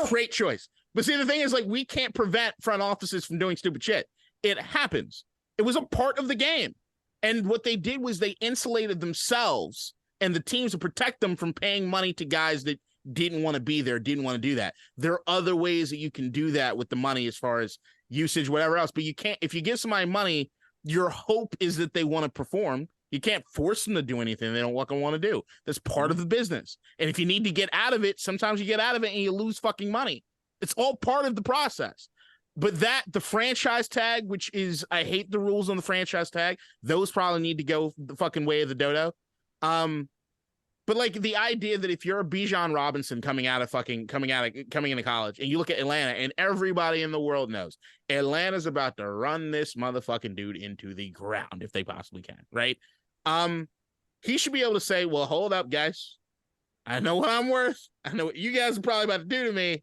Great choice. But see, the thing is, like, we can't prevent front offices from doing stupid shit. It happens. It was a part of the game. And what they did was they insulated themselves and the teams to protect them from paying money to guys that didn't want to be there, didn't want to do that. There are other ways that you can do that with the money as far as usage, whatever else. But you can't, if you give somebody money, your hope is that they want to perform. You can't force them to do anything they don't want to do. That's part of the business. And if you need to get out of it, sometimes you get out of it and you lose fucking money. It's all part of the process. But the franchise tag, which is, I hate the rules on the franchise tag. Those probably need to go the fucking way of the dodo. But like the idea that if you're a Bijan Robinson coming into college, and you look at Atlanta, and everybody in the world knows Atlanta's about to run this motherfucking dude into the ground if they possibly can, right? He should be able to say, well, hold up, guys. I know what I'm worth. I know what you guys are probably about to do to me.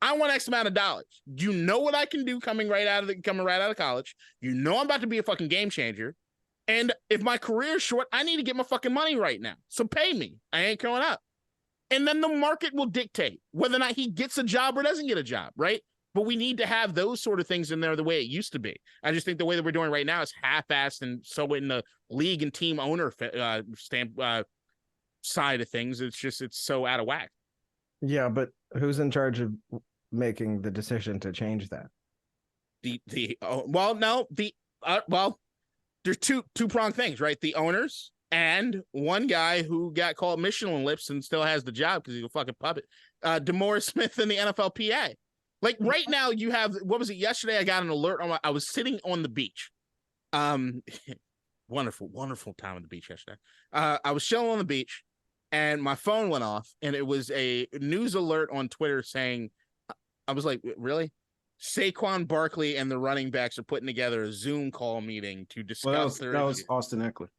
I want X amount of dollars. You know what I can do coming right out of college. You know I'm about to be a fucking game changer. And if my career is short, I need to get my fucking money right now. So pay me. I ain't going up. And then the market will dictate whether or not he gets a job or doesn't get a job, right? But we need to have those sort of things in there the way it used to be. I just think the way that we're doing right now is half-assed, and so in the league and team owner side of things, it's so out of whack. Yeah, but who's in charge of making the decision to change that? There's two-pronged things, right? The owners and one guy who got called Michelin lips and still has the job because he's a fucking puppet. DeMaurice Smith in the NFLPA. Like right now, you have, what was it? Yesterday, I got an alert I was sitting on the beach. Wonderful time on the beach yesterday. I was chilling on the beach, and my phone went off, and it was a news alert on Twitter saying, I was like, really? Saquon Barkley and the running backs are putting together a Zoom call meeting to discuss that was Austin Eckler.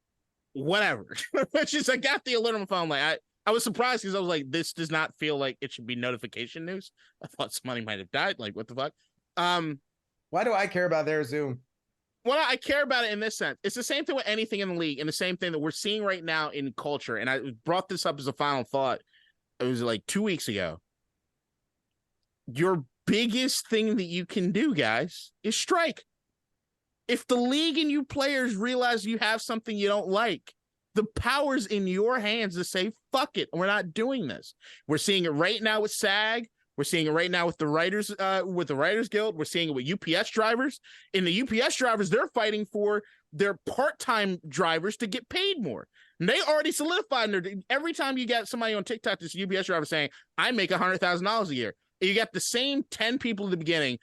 Whatever. It's just, I got the alert on my phone. Like I was surprised because I was like, this does not feel like it should be notification news. I thought somebody might have died. Like, what the fuck? Why do I care about their Zoom? Well, I care about it in this sense. It's the same thing with anything in the league, and the same thing that we're seeing right now in culture. And I brought this up as a final thought. It was like 2 weeks ago. Your biggest thing that you can do, guys, is strike. If the league and you players realize you have something you don't like, the power's in your hands to say, fuck it, we're not doing this. We're seeing it right now with SAG. We're seeing it right now with the Writers Guild. We're seeing it with UPS drivers. And the UPS drivers, they're fighting for their part-time drivers to get paid more. And they already solidified. Every time you got somebody on TikTok, this UPS driver saying, I make $100,000 a year. You got the same 10 people at the beginning.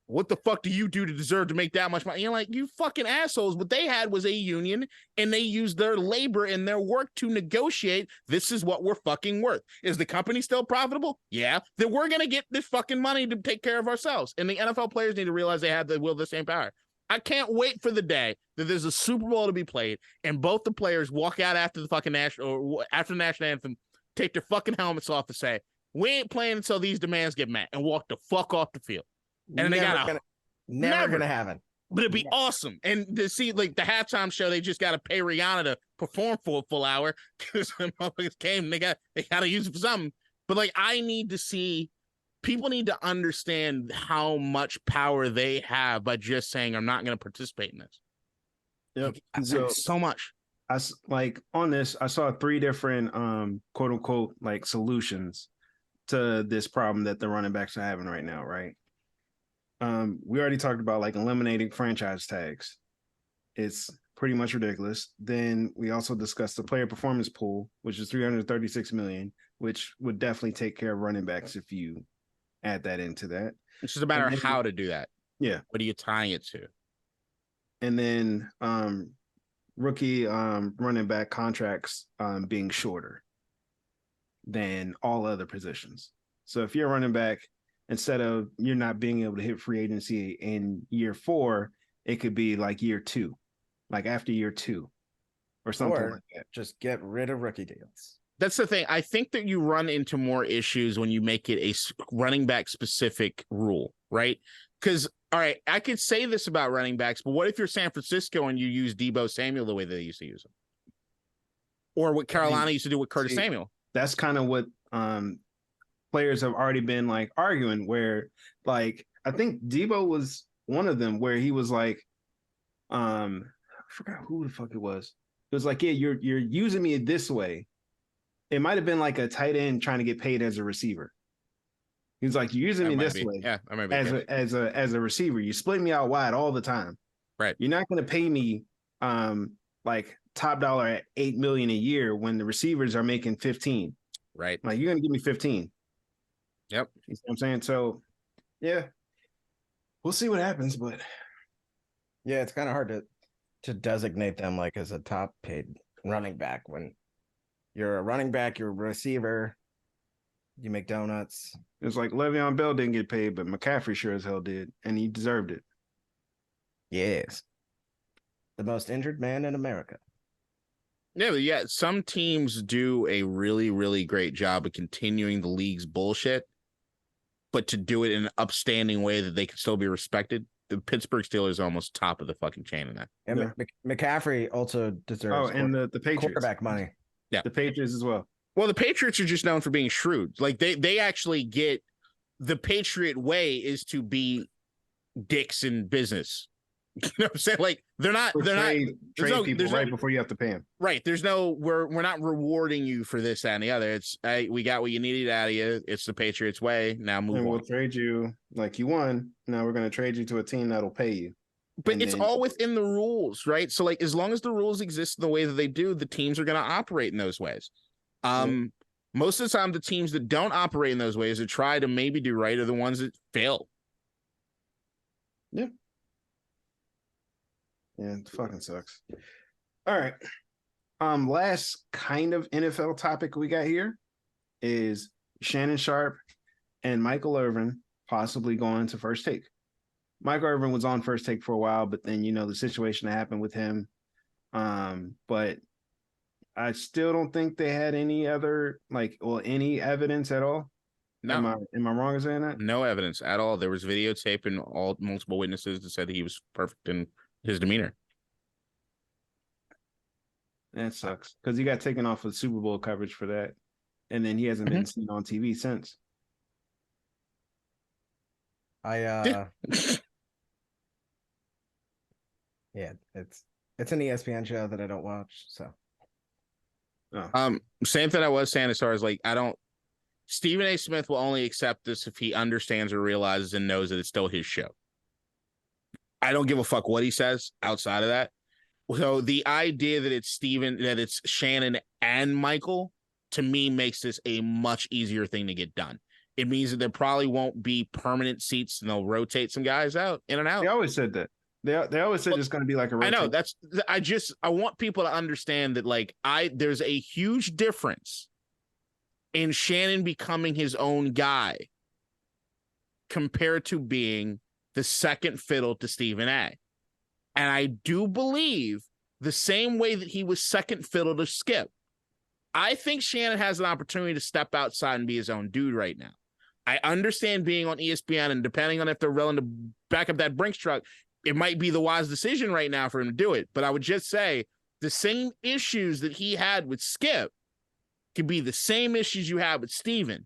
What the fuck do you do to deserve to make that much money? You're like, you fucking assholes. What they had was a union, and they used their labor and their work to negotiate. This is what we're fucking worth. Is the company still profitable? Yeah. Then we're going to get this fucking money to take care of ourselves. And the NFL players need to realize they have the will of the same power. I can't wait for the day that there's a Super Bowl to be played and both the players walk out after the fucking national anthem, take their fucking helmets off and say, we ain't playing until these demands get met, and walk the fuck off the field. And never gonna happen. But it'd be awesome. And to see like the halftime show, they just got to pay Rihanna to perform for a full hour because when motherfuckers came, they got to use it for something. But like, I need to see, people need to understand how much power they have by just saying, I'm not going to participate in this. Yep. So much. I saw 3 different quote unquote like solutions to this problem that the running backs are having right now, right? We already talked about like eliminating franchise tags. It's pretty much ridiculous. Then we also discussed the player performance pool, which is 336 million, which would definitely take care of running backs if you add that into that. It's just a matter of how to do that. Yeah. What are you tying it to? And then rookie running back contracts being shorter than all other positions. So if you're a running back, instead of you're not being able to hit free agency in year 4, it could be like year 2, like after year 2 or something like that. Just get rid of rookie deals. That's the thing. I think that you run into more issues when you make it a running back specific rule, right? Because, all right, I could say this about running backs, but what if you're San Francisco and you use Deebo Samuel the way they used to use him? Or what Carolina used to do with Curtis Samuel? That's kind of what players have already been like arguing, where like I think Deebo was one of them where he was like, I forgot who the fuck it was. It was like, yeah, you're using me this way. It might have been like a tight end trying to get paid as a receiver. He was like, you're using me this way. Yeah, I remember. As a receiver. You split me out wide all the time. Right. You're not going to pay me like top dollar at $8 million a year when the receivers are making 15. Right. Like you're going to give me 15. Yep. You see what I'm saying? So yeah. We'll see what happens, but yeah, it's kind of hard to designate them like as a top paid running back when you're a running back, you're a receiver, you make donuts. It's like Le'Veon Bell didn't get paid, but McCaffrey sure as hell did, and he deserved it. Yes. The most injured man in America. Yeah, some teams do a really, really great job of continuing the league's bullshit, but to do it in an upstanding way that they can still be respected. The Pittsburgh Steelers are almost top of the fucking chain in that. And yeah. McCaffrey also deserves and the Patriots. Quarterback money. Yeah. The Patriots as well. Well, the Patriots are just known for being shrewd. Like they actually get the Patriot way is to be dicks in business. You know what I'm saying? Like they're not trade people right before you have to pay them. Right. There's no we're not rewarding you for this, that, and the other. It's we got what you needed out of you. It's the Patriots way. Now move on. We'll trade you like you won. Now we're gonna trade you to a team that'll pay you. But it's all within the rules, right? So like as long as the rules exist in the way that they do, the teams are gonna operate in those ways. Most of the time, the teams that don't operate in those ways that try to maybe do right are the ones that fail. Yeah. Yeah, it fucking sucks. All right. Last kind of NFL topic we got here is Shannon Sharpe and Michael Irvin possibly going to First Take. Michael Irvin was on First Take for a while, but then the situation that happened with him. But I still don't think they had any other any evidence at all. No. Am I wrong in saying that? No evidence at all. There was videotape and multiple witnesses that said he was perfect in his demeanor. That sucks because he got taken off of Super Bowl coverage for that, and then he hasn't been seen on TV since. Yeah, it's an ESPN show that I don't watch, so. Oh. Same thing I was saying as far as Stephen A. Smith will only accept this if he understands or realizes and knows that it's still his show. I don't give a fuck what he says outside of that. So the idea that it's Shannon and Michael, to me, makes this a much easier thing to get done. It means that there probably won't be permanent seats and they'll rotate some guys in and out. They always said that. They always said it's going to be like a rotation. I know I want people to understand that there's a huge difference in Shannon becoming his own guy compared to being the second fiddle to Stephen A. And I do believe the same way that he was second fiddle to Skip. I think Shannon has an opportunity to step outside and be his own dude right now. I understand being on ESPN, and depending on if they're willing to back up that Brinks truck, it might be the wise decision right now for him to do it. But I would just say the same issues that he had with Skip could be the same issues you have with Steven.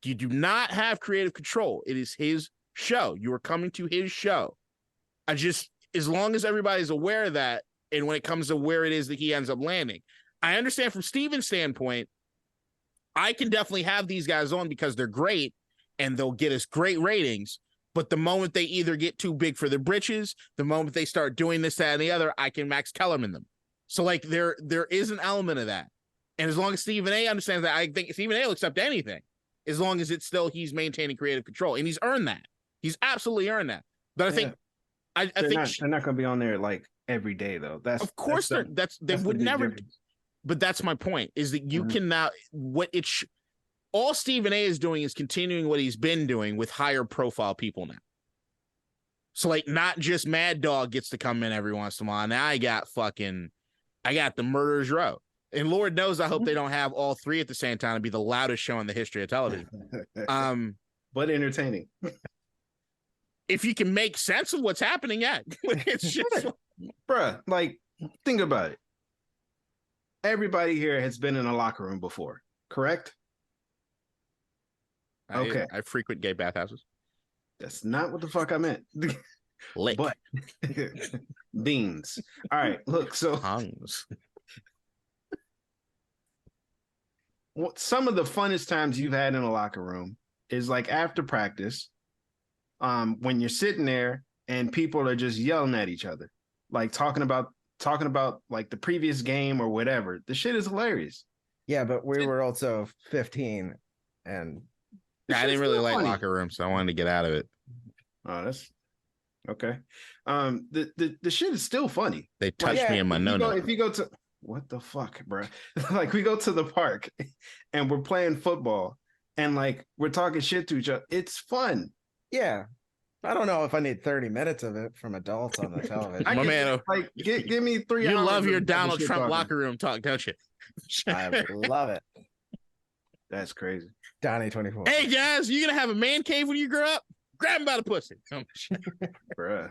You do not have creative control. It is his show. You are coming to his show. As long as everybody's aware of that, and when it comes to where it is that he ends up landing, I understand from Steven's standpoint, I can definitely have these guys on because they're great and they'll get us great ratings. But the moment they either get too big for their britches, the moment they start doing this, that, and the other, I can Max Kellerman them. So like there is an element of that. And as long as Stephen A understands that, I think Stephen A will accept anything as long as it's still he's maintaining creative control. And he's earned that. He's absolutely earned that. But I think I think they're not going to be on there like every day though. That's of course they would never. Difference. But that's my point, is that you can now all Stephen A is doing is continuing what he's been doing with higher profile people now. So like not just Mad Dog gets to come in every once in a while. Now I got the Murderers Row. And Lord knows I hope they don't have all three at the same time to be the loudest show in the history of television. But entertaining. If you can make sense of what's happening, yeah. It's just bruh, like think about it. Everybody here has been in a locker room before, correct? Okay. I frequent gay bathhouses. That's not what the fuck I meant. Lick. But beans. All right, look, so tongues. Some of the funnest times you've had in a locker room is like after practice, when you're sitting there and people are just yelling at each other, like talking about like the previous game or whatever. The shit is hilarious. Yeah, but we were also 15 and I didn't really like locker rooms, so I wanted to get out of it. Oh, that's okay. The shit is still funny. They touched me in my no. If you go to what the fuck, bro? Like we go to the park and we're playing football and like we're talking shit to each other. It's fun. Yeah. I don't know if I need 30 minutes of it from adults on the television. My man, like give me 3 hours. You love your Donald Trump locker room talk, don't you? I love it. That's crazy. Donnie 24. Hey guys, you gonna have a man cave when you grow up? Grab him by the pussy. Bruh.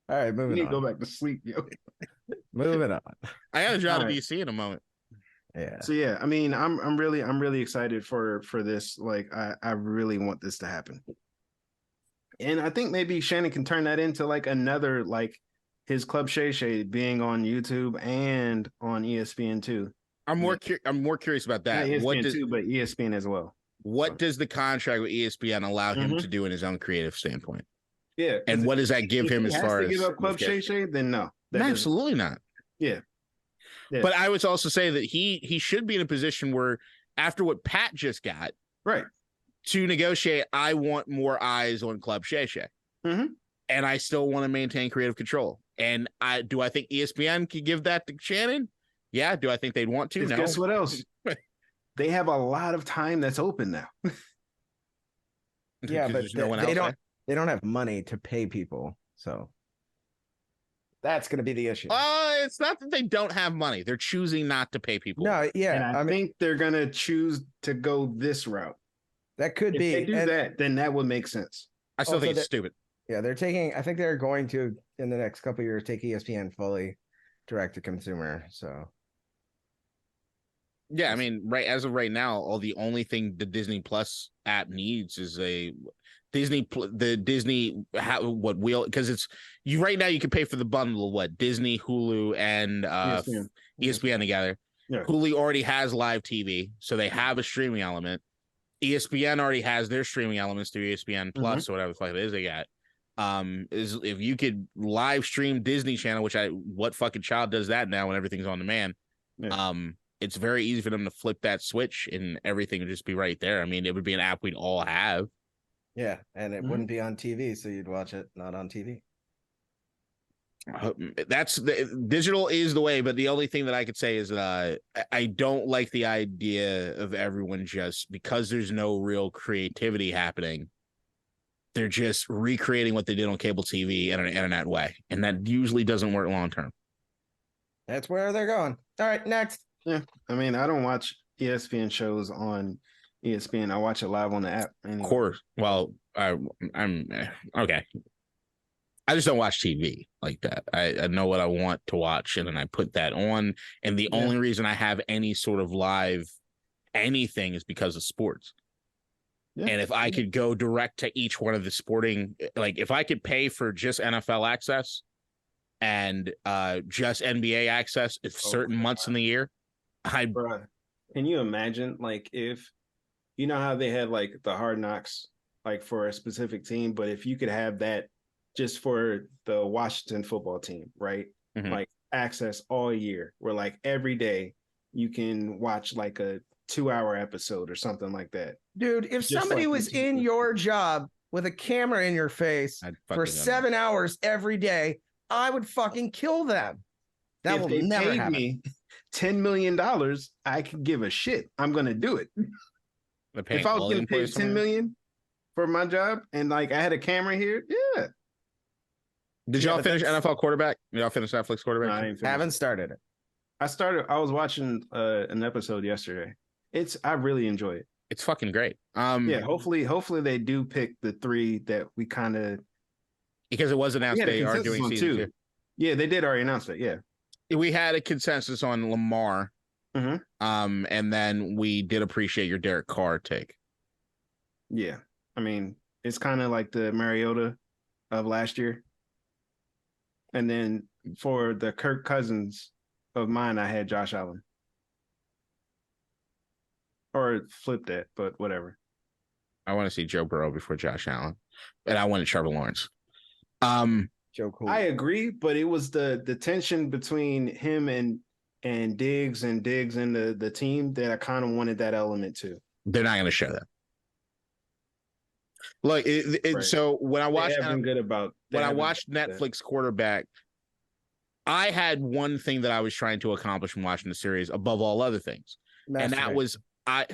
All right, moving on. You need to go back to sleep, yo. Moving on. I gotta drive to DC in a moment. Yeah. So yeah, I mean, I'm really excited for this. Like, I really want this to happen. And I think maybe Shannon can turn that into like another, like his Club Shay Shay being on YouTube and on ESPN too. I'm more curious about that. Not ESPN too, but ESPN as well. What does the contract with ESPN allow him to do in his own creative standpoint? Yeah. And what does that give him as far as give up Club Shay Shay? Then no. Absolutely not. Yeah. But I would also say that he should be in a position where after what Pat just got, right, to negotiate, I want more eyes on Club Shay Shay. And I still want to maintain creative control. And I think ESPN could give that to Shannon? Yeah. Do I think they'd want to? No. Guess what else? They have a lot of time that's open now. Yeah, but they don't have money to pay people. So that's going to be the issue. It's not that they don't have money. They're choosing not to pay people. No, yeah. And I think they're going to choose to go this route. That could be. If they do that, then that would make sense. I still think it's stupid. Yeah, I think they're going to, in the next couple of years, take ESPN fully direct to consumer. So. Yeah, I mean, as of right now, the only thing the Disney Plus app needs is because it's right now you can pay for the bundle of Disney, Hulu, and ESPN together. Yeah. Hulu already has live TV, so they have a streaming element. ESPN already has their streaming elements through ESPN Plus or whatever the fuck it is they got. Is if you could live stream Disney Channel, what fucking child does that now when everything's on demand? Yeah. It's very easy for them to flip that switch and everything would just be right there. I mean, it would be an app we'd all have. Yeah, and it wouldn't be on TV, so you'd watch it not on TV. Digital is the way, but the only thing that I could say is that I don't like the idea of everyone just because there's no real creativity happening. They're just recreating what they did on cable TV in an internet way, and that usually doesn't work long term. That's where they're going. All right, next. Yeah, I mean, I don't watch ESPN shows on ESPN. I watch it live on the app. Anyway. Of course. Well, I'm okay. I just don't watch TV like that. I know what I want to watch, and then I put that on. And the only reason I have any sort of live anything is because of sports. Yeah. And if I could go direct to each one of the sporting, like if I could pay for just NFL access and just NBA access at certain months in the year, Bruh, can you imagine, like, if you know how they had like the Hard Knocks like for a specific team, but if you could have that just for the Washington football team, right? Mhm. Like access all year, where like every day you can watch like a 2-hour episode or something like that. Dude, if Just somebody like was the in team. your job with a camera in your face I'd for fucking go 7 hours every day, I would fucking kill them. That If will they never paid happen. me $10 million, I could give a shit. I'm gonna do it. They're paying If I was all the getting paid employees $10 million for my job and like I had a camera here, yeah. Did Yeah, y'all but finish that's- NFL quarterback? Y'all finish Netflix No, quarterback? I didn't finish Haven't it. started it. I was watching an episode yesterday. I really enjoy it. It's fucking great. Yeah, hopefully they do pick the 3 that we kind of because it was announced had a they are consensus doing on season 2. Yeah, they did already announce it. Yeah. We had a consensus on Lamar. Mhm. And then we did appreciate your Derek Carr take. Yeah. I mean, it's kind of like the Mariota of last year. And then for the Kirk Cousins of mine, I had Josh Allen. Or flip that, but whatever. I want to see Joe Burrow before Josh Allen, and I wanted Trevor Lawrence. Joe Cool. I agree, but it was the tension between him and Diggs and the team that I kind of wanted that element too. They're not going to show that. Look, Right. So when I watched They have been good about when I watched Netflix quarterback, I had one thing that I was trying to accomplish from watching the series above all other things, and that was I'm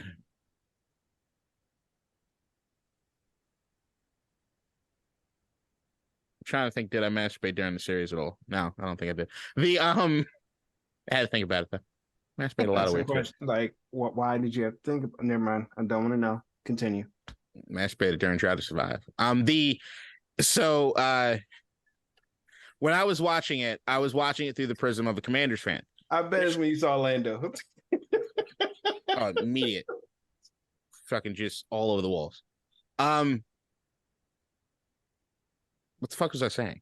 trying to think, did I masturbate during the series at all? No, I don't think I did. I had to think about it though. Masturbate a lot of ways. Like, why did you have to think? Never mind. I don't want to know. Continue. Masturbated during Try to Survive. When I was watching it through the prism of a Commanders fan. I bet it's when you saw Lando. Oh, immediate. Fucking just all over the walls. What the fuck was I saying?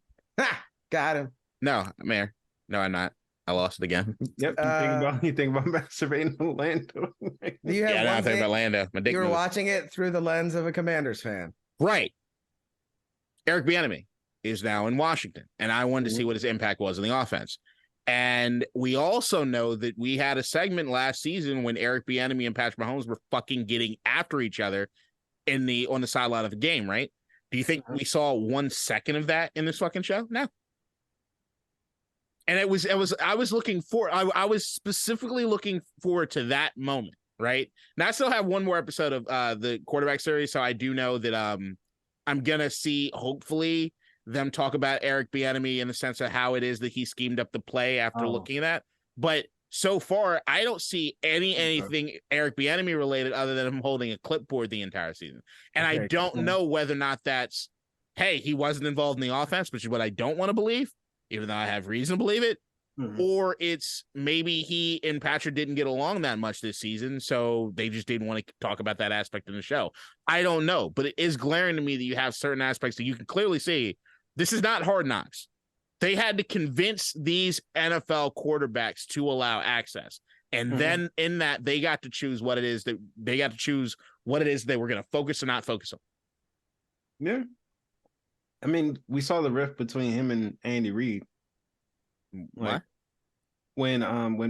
Got him. No, Mayor. No, I'm not. I lost it again. Yep. You think about masturbating on Lando. Do you have I one think thing? about Lando. My dick You were moves. watching it through the lens of a Commanders fan. Right. Eric Bieniemy is now in Washington, and I wanted to see what his impact was on the offense. And we also know that we had a segment last season when Eric Bieniemy and Patrick Mahomes were fucking getting after each other on the sideline of the game, right? Do you think we saw 1 second of that in this fucking show? No. And I was specifically looking forward to that moment, right? Now I still have one more episode of the quarterback series, so I do know that I'm gonna see hopefully them talk about Eric Bieniemy in the sense of how it is that he schemed up the play after looking at that. But so far, I don't see anything Eric Bieniemy related other than him holding a clipboard the entire season. And I don't know whether or not that's, hey, he wasn't involved in the offense, which is what I don't want to believe, even though I have reason to believe it. Mm-hmm. Or it's maybe he and Patrick didn't get along that much this season, so they just didn't want to talk about that aspect in the show. I don't know, but it is glaring to me that you have certain aspects that you can clearly see. This is not Hard Knocks. They had to convince these NFL quarterbacks to allow access. And then in that, they got to choose what it is that they got to choose what it is they were going to focus or not focus on. Yeah. I mean, we saw the rift between him and Andy Reid. Like, when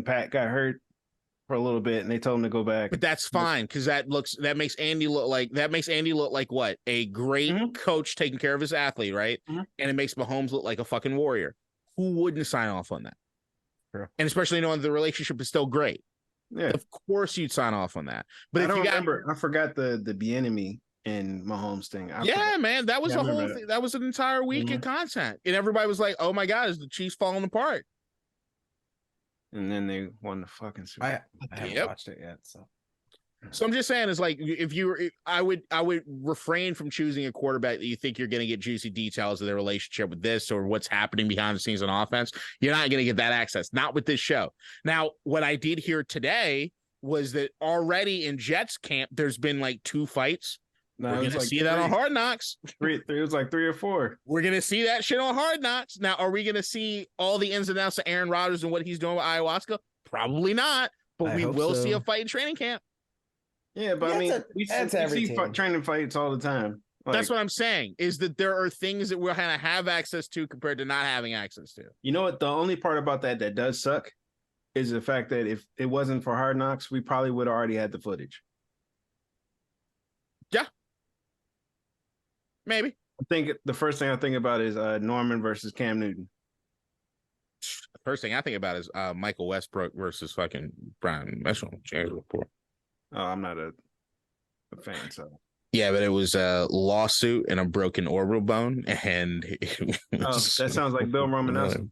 Pat got hurt for a little bit and they told him to go back. But that's fine because that makes Andy look like what? A great coach taking care of his athlete, right? And it makes Mahomes look like a fucking warrior. Who wouldn't sign off on that? Sure. And especially knowing the relationship is still great. Yeah. Of course you'd sign off on that. But I forgot the Bieniemy and Mahomes thing. Man, that was a whole thing. That was an entire week of content. And everybody was like, oh my God, is the Chiefs falling apart? And then they won the fucking Super Bowl. I haven't watched it yet, so I'm just saying, is like I would refrain from choosing a quarterback that you think you're going to get juicy details of their relationship with this or what's happening behind the scenes on offense. You're not going to get that access, not with this show. Now, what I did hear today was that already in Jets camp, there's been like 2 fights. No, we're going to see that on Hard Knocks. It was like 3 or 4. We're going to see that shit on Hard Knocks. Now, are we going to see all the ins and outs of Aaron Rodgers and what he's doing with ayahuasca? Probably not, but we will see a fight in training camp. Yeah, but I mean, we see training fights all the time. That's what I'm saying, is that there are things that we're going to have access to compared to not having access to. You know what? The only part about that does suck is the fact that if it wasn't for Hard Knocks, we probably would have already had the footage. Yeah. Maybe. I think the first thing I think about is Norman versus Cam Newton. The first thing I think about is Michael Westbrook versus fucking Brian Mitchell. Oh, I'm not a fan, so. Yeah, but it was a lawsuit and a broken orbital bone, and that sounds like Bill Romanowski.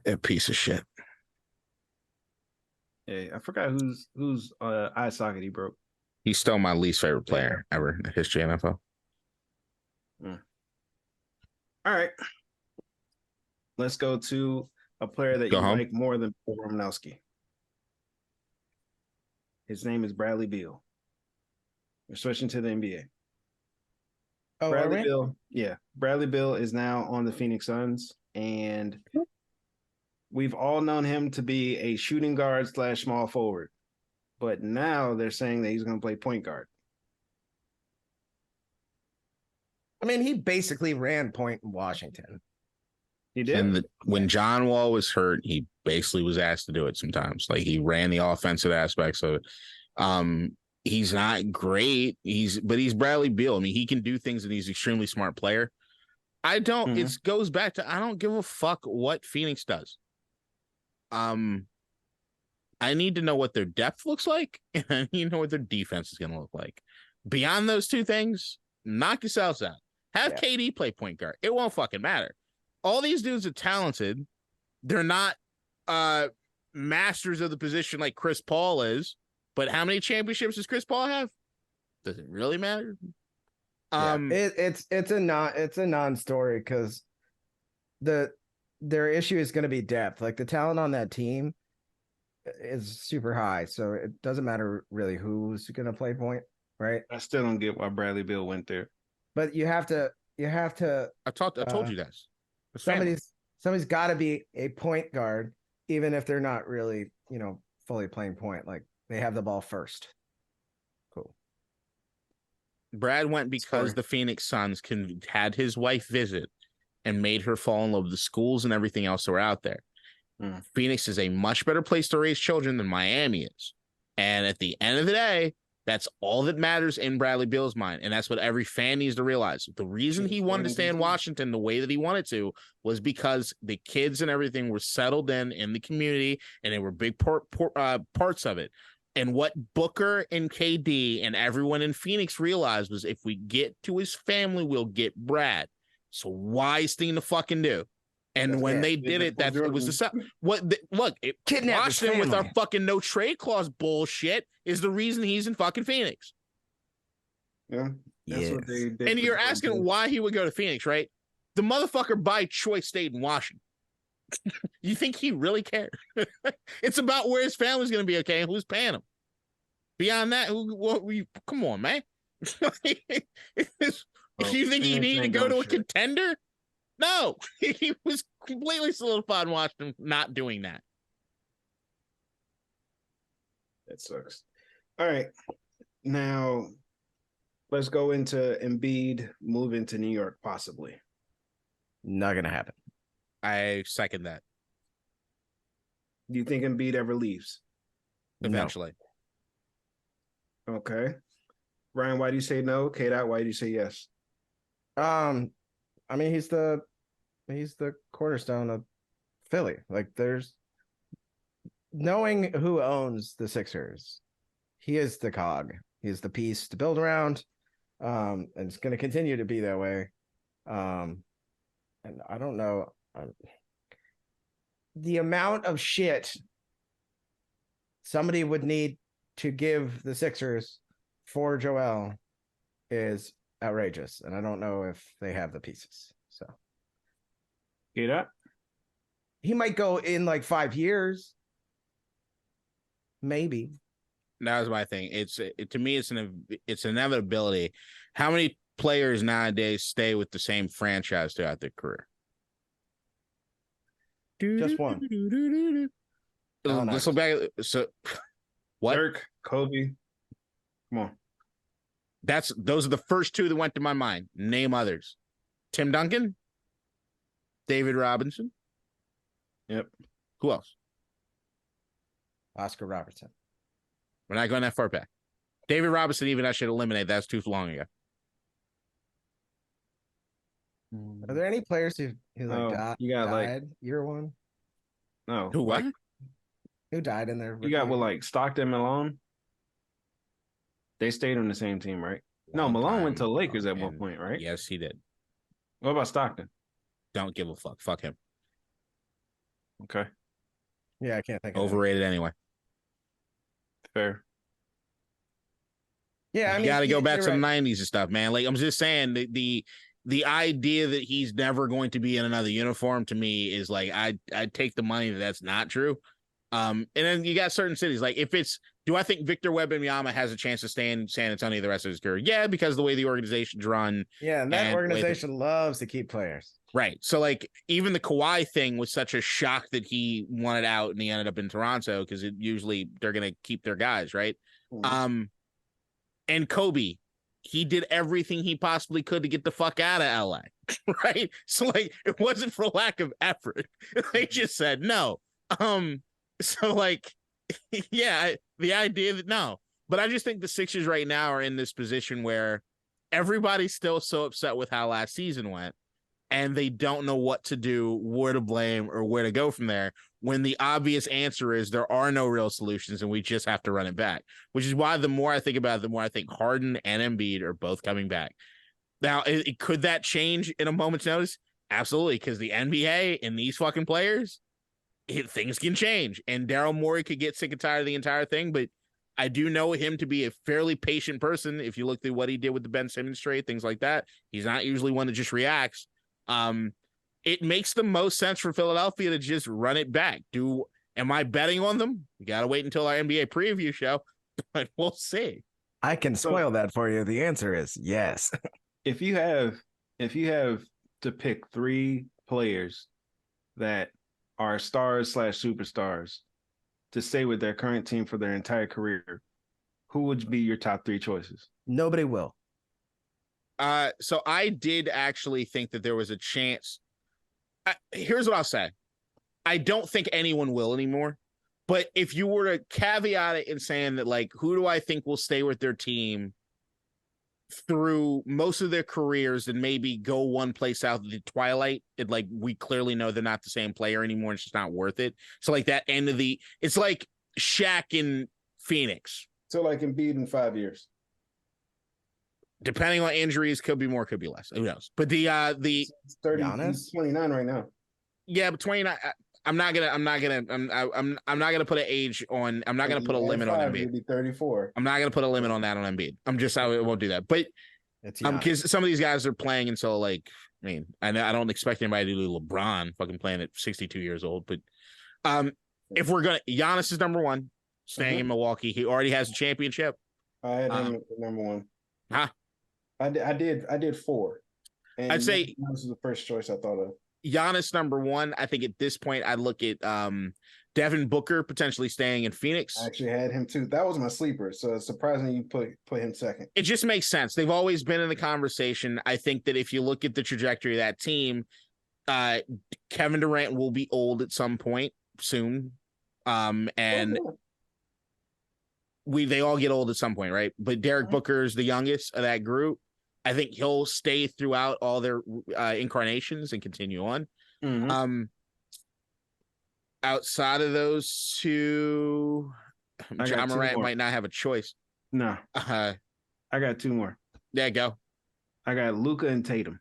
A piece of shit. Yeah, I forgot whose eye socket he broke. He's still my least favorite player ever in the history of NFL. All right. Let's go to a player that you like more than Bill Romanowski. His name is Bradley Beal. We're switching to the NBA. Oh, Bradley Beal. Yeah. Bradley Beal is now on the Phoenix Suns, and we've all known him to be a shooting guard / small forward. But now they're saying that he's going to play point guard. I mean, he basically ran point in Washington. He did. And when John Wall was hurt, he basically was asked to do it sometimes. Like, he ran the offensive aspects of it. He's not great. But he's Bradley Beal. I mean, he can do things, and he's an extremely smart player. It goes back to, I don't give a fuck what Phoenix does. I need to know what their depth looks like, and I need to know what their defense is going to look like. Beyond those two things, knock yourselves out. Have KD play point guard. It won't fucking matter. All these dudes are talented. They're not masters of the position like Chris Paul is, but how many championships does Chris Paul have? Does it really matter? It's a non-story, because their issue is going to be depth. Like, the talent on that team is super high, so it doesn't matter really who's going to play point, right? I still don't get why Bradley Beal went there. But you have to. I told you guys. Somebody's got to be a point guard, even if they're not really, fully playing point. Like, they have the ball first. Cool. Brad went because the Phoenix Suns had his wife visit and made her fall in love with the schools and everything else that were out there. Phoenix is a much better place to raise children than Miami is. And at the end of the day, that's all that matters in Bradley Beal's mind. And that's what every fan needs to realize. The reason he wanted to stay in Washington the way that he wanted to was because the kids and everything were settled in the community, and they were big parts of it. And what Booker and KD and everyone in Phoenix realized was, if we get to his family, we'll get Brad. So wise thing to fucking do. And when they did it, it was the Washington with our fucking no trade clause bullshit is the reason he's in fucking Phoenix. Yeah. That's what they and you're asking why he would go to Phoenix, right? The motherfucker by choice stayed in Washington. You think he really cared? It's about where his family's going to be, okay, and who's paying him. Beyond that, come on, man. You think he needed to go to a contender? No, he was completely solidified in Washington not doing that. That sucks. All right. Now, let's go into Embiid moving to New York, possibly. Not going to happen. I second that. Do you think Embiid ever leaves? Eventually. No. Okay. Ryan, why do you say no? KDot, why do you say yes? I mean, he's the cornerstone of Philly. Like, there's knowing who owns the Sixers, he is the cog. He's the piece to build around. And it's going to continue to be that way. And I don't know the amount of shit somebody would need to give the Sixers for Joel is outrageous, and I don't know if they have the pieces. So, Get up. He might go in like 5 years, maybe. That was my thing. To me, it's an inevitability. How many players nowadays stay with the same franchise throughout their career? Just one. Let's look back. So, what? Dirk, Kobe. Come on. Those are the first two that went to my mind. Name others. Tim Duncan, David Robinson. Yep. Who else? Oscar Robertson. We're not going that far back. David Robinson, even I should eliminate. That's too long ago. Are there any players who died like year one? No. Who what? Who died in their? You got like Stockton, Malone. They stayed on the same team, right? No, Malone went to the Lakers at one point, right? Yes, he did. What about Stockton? Don't give a fuck. Fuck him. Okay. Yeah, I can't think of Overrated anyway. Fair. Yeah, I mean, you got to go back to right. the 90s and stuff, man. Like I'm just saying, the idea that he's never going to be in another uniform to me is like I'd take the money that's not true. And then you got certain cities like do I think Victor Wembanyama has a chance to stay in San Antonio the rest of his career? Yeah, because of the way the organization's run. Yeah, and that organization loves to keep players. Right. So like even the Kawhi thing was such a shock that he wanted out and he ended up in Toronto because usually they're going to keep their guys, right? Mm-hmm. And Kobe, he did everything he possibly could to get the fuck out of LA, right? So like it wasn't for lack of effort. They just said no. So like, yeah, the idea that no, but I just think the Sixers right now are in this position where everybody's still so upset with how last season went, and they don't know what to do, where to blame, or where to go from there. When the obvious answer is there are no real solutions, and we just have to run it back. Which is why the more I think about it, the more I think Harden and Embiid are both coming back. Now, could that change in a moment's notice? Absolutely, because the NBA and these fucking players. Things can change, and Daryl Morey could get sick and tired of the entire thing, but I do know him to be a fairly patient person. If you look through what he did with the Ben Simmons trade, things like that, he's not usually one that just reacts. It makes the most sense for Philadelphia to just run it back. Am I betting on them? We got to wait until our NBA preview show, but we'll see. I can spoil that for you. The answer is yes. If you have to pick 3 players that are stars / superstars to stay with their current team for their entire career, who would be your top 3 choices? Nobody will. So I did actually think that there was a chance. Here's what I'll say. I don't think anyone will anymore. But if you were to caveat it in saying that, like, who do I think will stay with their team through most of their careers and maybe go one place out of the twilight, like we clearly know they're not the same player anymore. It's just not worth it. So like that end of it's like Shaq in Phoenix. So like Embiid in 5 years. Depending on injuries, could be more, could be less. Who knows? But the 30, he's 29 right now. Yeah, but 29. I'm not gonna put an age on. I'm not gonna put a limit on Embiid. He'll be 34. I'm not gonna put a limit on that on Embiid. I won't do that. But because some of these guys are playing until like, I mean, I don't expect anybody to do LeBron fucking playing at 62 years old. But if we're gonna, Giannis is number 1, staying in Milwaukee. He already has a championship. I had him at number 1. Huh? I did 4. And I'd say this was the first choice I thought of. Giannis number 1. I think at this point I'd look at Devin Booker potentially staying in Phoenix. I actually had him too. That was my sleeper. So it's surprising you put him second. It just makes sense. They've always been in the conversation. I think that if you look at the trajectory of that team, Kevin Durant will be old at some point soon. And they all get old at some point, right? But Derek Booker is the youngest of that group. I think he'll stay throughout all their incarnations and continue on. Mm-hmm. Outside of those two, Ja Morant might not have a choice. No. I got 2 more. Yeah, go. I got Luka and Tatum.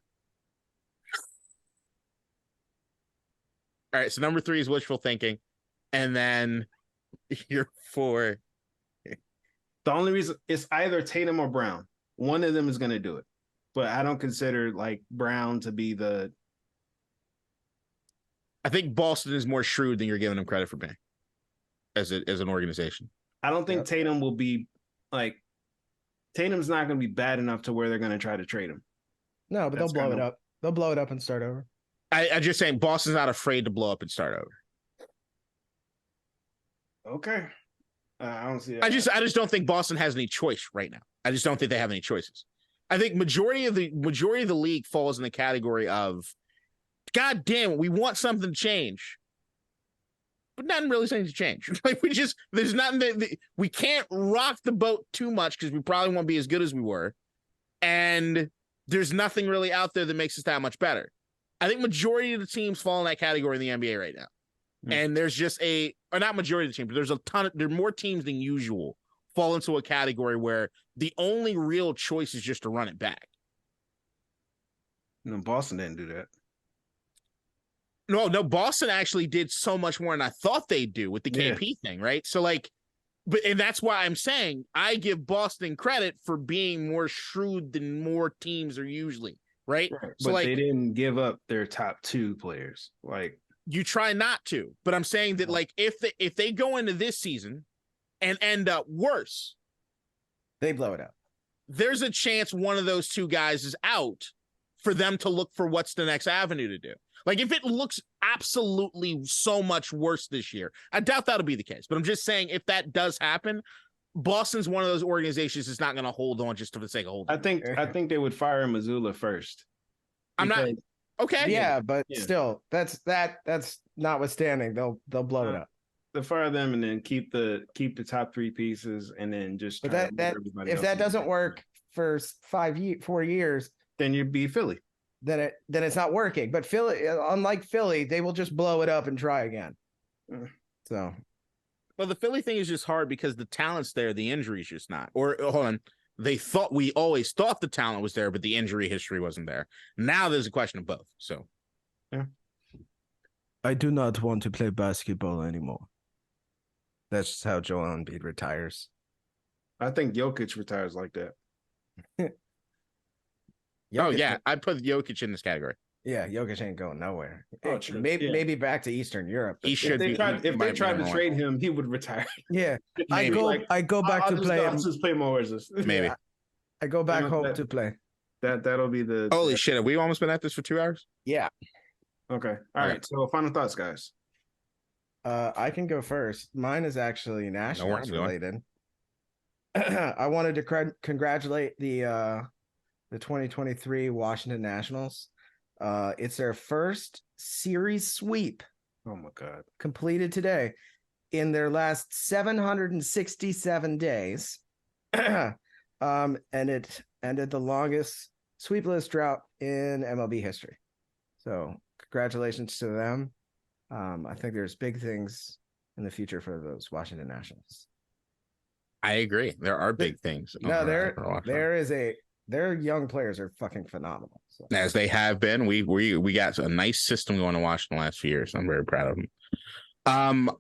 All right, so number 3 is wishful thinking. And then your 4. The only reason it's either Tatum or Brown. One of them is going to do it. But I don't consider like Brown to be the. I think Boston is more shrewd than you're giving them credit for being as an organization. I don't think Tatum will be like. Tatum's not going to be bad enough to where they're going to try to trade him. No, but they'll blow it up. They'll blow it up and start over. I just saying Boston's not afraid to blow up and start over. Okay. I don't see that. I just don't think Boston has any choice right now. I just don't think they have any choices. I think majority of the league falls in the category of, God damn it, we want something to change, but nothing really seems to change. Like there's nothing we can't rock the boat too much because we probably won't be as good as we were, and there's nothing really out there that makes us that much better. I think majority of the teams fall in that category in the NBA right now, and there's just or not majority of the teams, but there are more teams than usual fall into a category where the only real choice is just to run it back. No, Boston didn't do that. No, Boston actually did so much more than I thought they'd do with the KP thing, right? So and that's why I'm saying I give Boston credit for being more shrewd than more teams are usually, right? So but they didn't give up their top 2 players. Like, you try not to, but I'm saying that if they go into this season and end up worse, they blow it up. There's a chance one of those 2 guys is out for them to look for what's the next avenue to do. Like, if it looks absolutely so much worse this year, I doubt that'll be the case. But I'm just saying, if that does happen, Boston's one of those organizations that's not going to hold on just for the sake of holding. I think they would fire Missoula first. I'm not okay. Yeah, but still, that's notwithstanding, they'll blow it up. They'll fire them and then keep the top 3 pieces and then just. But if that doesn't work for 4 years, then you'd be Philly. Then it's not working. But Philly, unlike Philly, they will just blow it up and try again. So, well, the Philly thing is just hard because the talent's there, the injury's just not. Or hold on, we always thought the talent was there, but the injury history wasn't there. Now there's a question of both. So, yeah, I do not want to play basketball anymore. That's just how Joel Embiid retires. I think Jokic retires like that. Oh yeah, I put Jokic in this category. Yeah, Jokic ain't going nowhere. Oh, true. Maybe back to Eastern Europe. He should. If they tried to trade him, he would retire. Yeah, I go back to play. I'll just play more Wizards. Maybe I go back home to play. That'll be the. Holy shit! Have we almost been at this for 2 hours? Yeah. Okay. All right. So final thoughts, guys. I can go first. Mine is actually Nationals related. I wanted to congratulate the 2023 Washington Nationals. It's their first series sweep. Oh my God. Completed today in their last 767 days. And it ended the longest sweepless drought in MLB history. So congratulations to them. I think there's big things in the future for those Washington Nationals. I agree. There are big things. No, their young players are fucking phenomenal. So. As they have been. We got a nice system going to Washington the last few years. I'm very proud of them.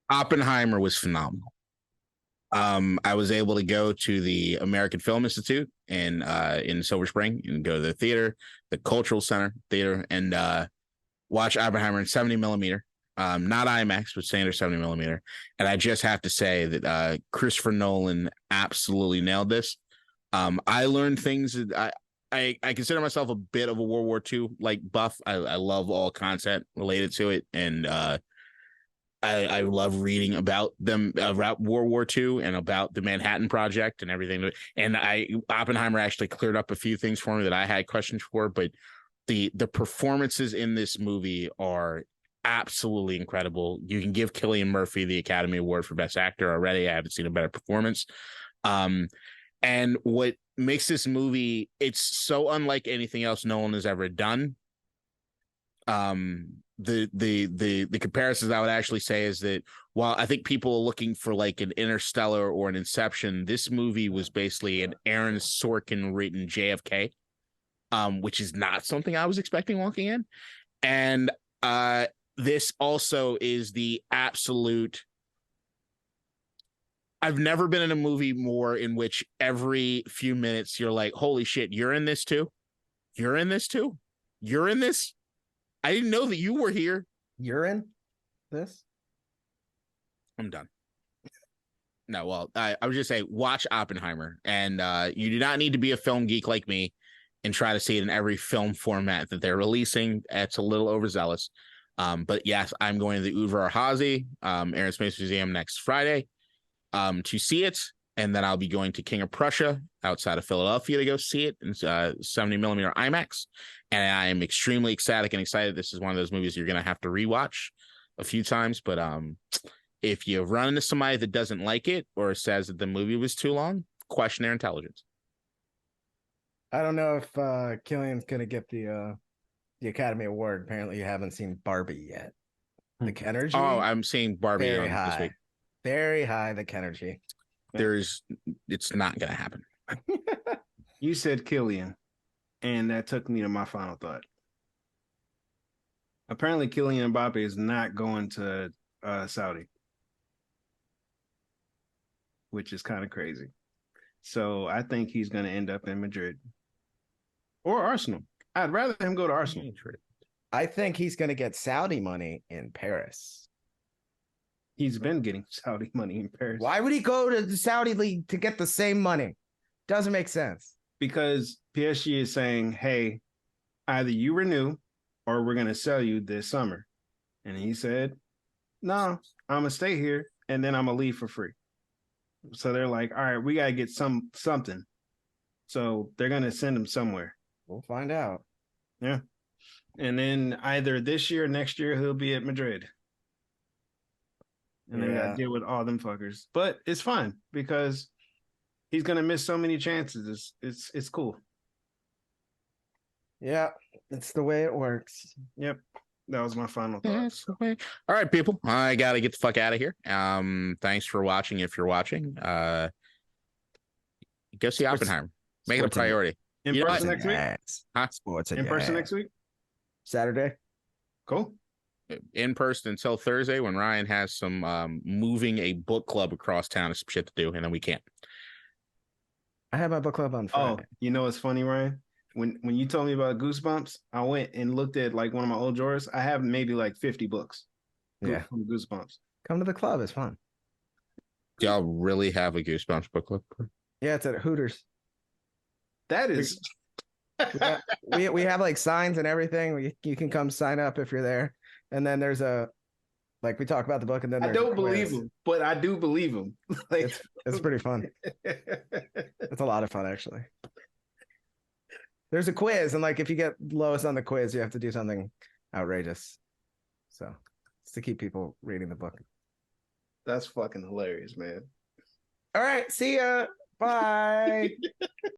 Oppenheimer was phenomenal. I was able to go to the American Film Institute in Silver Spring and go to the theater, the Cultural Center theater, and watch Oppenheimer in 70 millimeter, not IMAX, but standard 70 millimeter. And I just have to say that Christopher Nolan absolutely nailed this. I learned things that I consider myself a bit of a World War II like buff. I love all content related to it, and I love reading about them, about World War II and about the Manhattan Project and everything. And Oppenheimer actually cleared up a few things for me that I had questions for, but the performances in this movie are absolutely incredible. You can give Cillian Murphy the Academy Award for Best Actor already. I haven't seen a better performance. And what makes this movie, it's so unlike anything else Nolan has ever done. The comparisons I would actually say is that while I think people are looking for like an Interstellar or an Inception, this movie was basically an Aaron Sorkin written JFK, which is not something I was expecting walking in. And this also is the absolute. I've never been in a movie more in which every few minutes you're like, holy shit, you're in this too? You're in this too? You're in this? I didn't know that you were here. You're in this? I'm done. No, well, I would just say watch Oppenheimer. And you do not need to be a film geek like me. and try to see it in every film format that they're releasing. It's a little overzealous. But yes, I'm going to the Udvar Hazy Air and Space Museum next Friday to see it. And then I'll be going to King of Prussia outside of Philadelphia to go see it in 70 millimeter IMAX. And I am extremely ecstatic and excited. This is one of those movies you're going to have to rewatch a few times. But if you run into somebody that doesn't like it or says that the movie was too long, question their intelligence. I don't know if Killian's going to get the Academy Award. Apparently, you haven't seen Barbie yet. The Kenergy. Oh, I'm seeing Barbie very on this high, week. very high. The Kenergy. It's not going to happen. You said Killian, and that took me to my final thought. Apparently, Kylian Mbappe is not going to Saudi, which is kind of crazy. So I think he's going to end up in Madrid or Arsenal. I'd rather him go to Arsenal. I think he's going to get Saudi money in Paris. He's been getting Saudi money in Paris. Why would he go to the Saudi league to get the same money? Doesn't make sense. Because PSG is saying, hey, either you renew or we're going to sell you this summer. And he said, no, I'm going to stay here and then I'm going to leave for free. So they're like, all right, we got to get something. So they're going to send him somewhere. We'll find out. Yeah. And then either this year or next year, he'll be at Madrid. And they got to deal with all them fuckers. But it's fine because he's going to miss so many chances. It's cool. Yeah, it's the way it works. Yep. That was my final thought. All right, people. I got to get the fuck out of here. Thanks for watching. If you're watching, go see Oppenheimer. Make it a priority. In person next week? Huh? Sports in person next week? Saturday. Cool. In person until Thursday when Ryan has some moving a book club across town and some shit to do, and then we can't. I have my book club on Friday. Oh, you know what's funny, Ryan? When you told me about Goosebumps, I went and looked at like one of my old drawers. I have maybe like 50 books. Yeah. From Goosebumps. Come to the club. It's fun. Do y'all really have a Goosebumps book club? Yeah, it's at Hooters. That is... we have like signs and everything. You can come sign up if you're there. And then there's we talk about the book and then I don't believe him, but I do believe him. Like it's pretty fun. It's a lot of fun actually. There's a quiz, and like if you get lowest on the quiz, you have to do something outrageous. So it's to keep people reading the book. That's fucking hilarious, man. All right, see ya. Bye.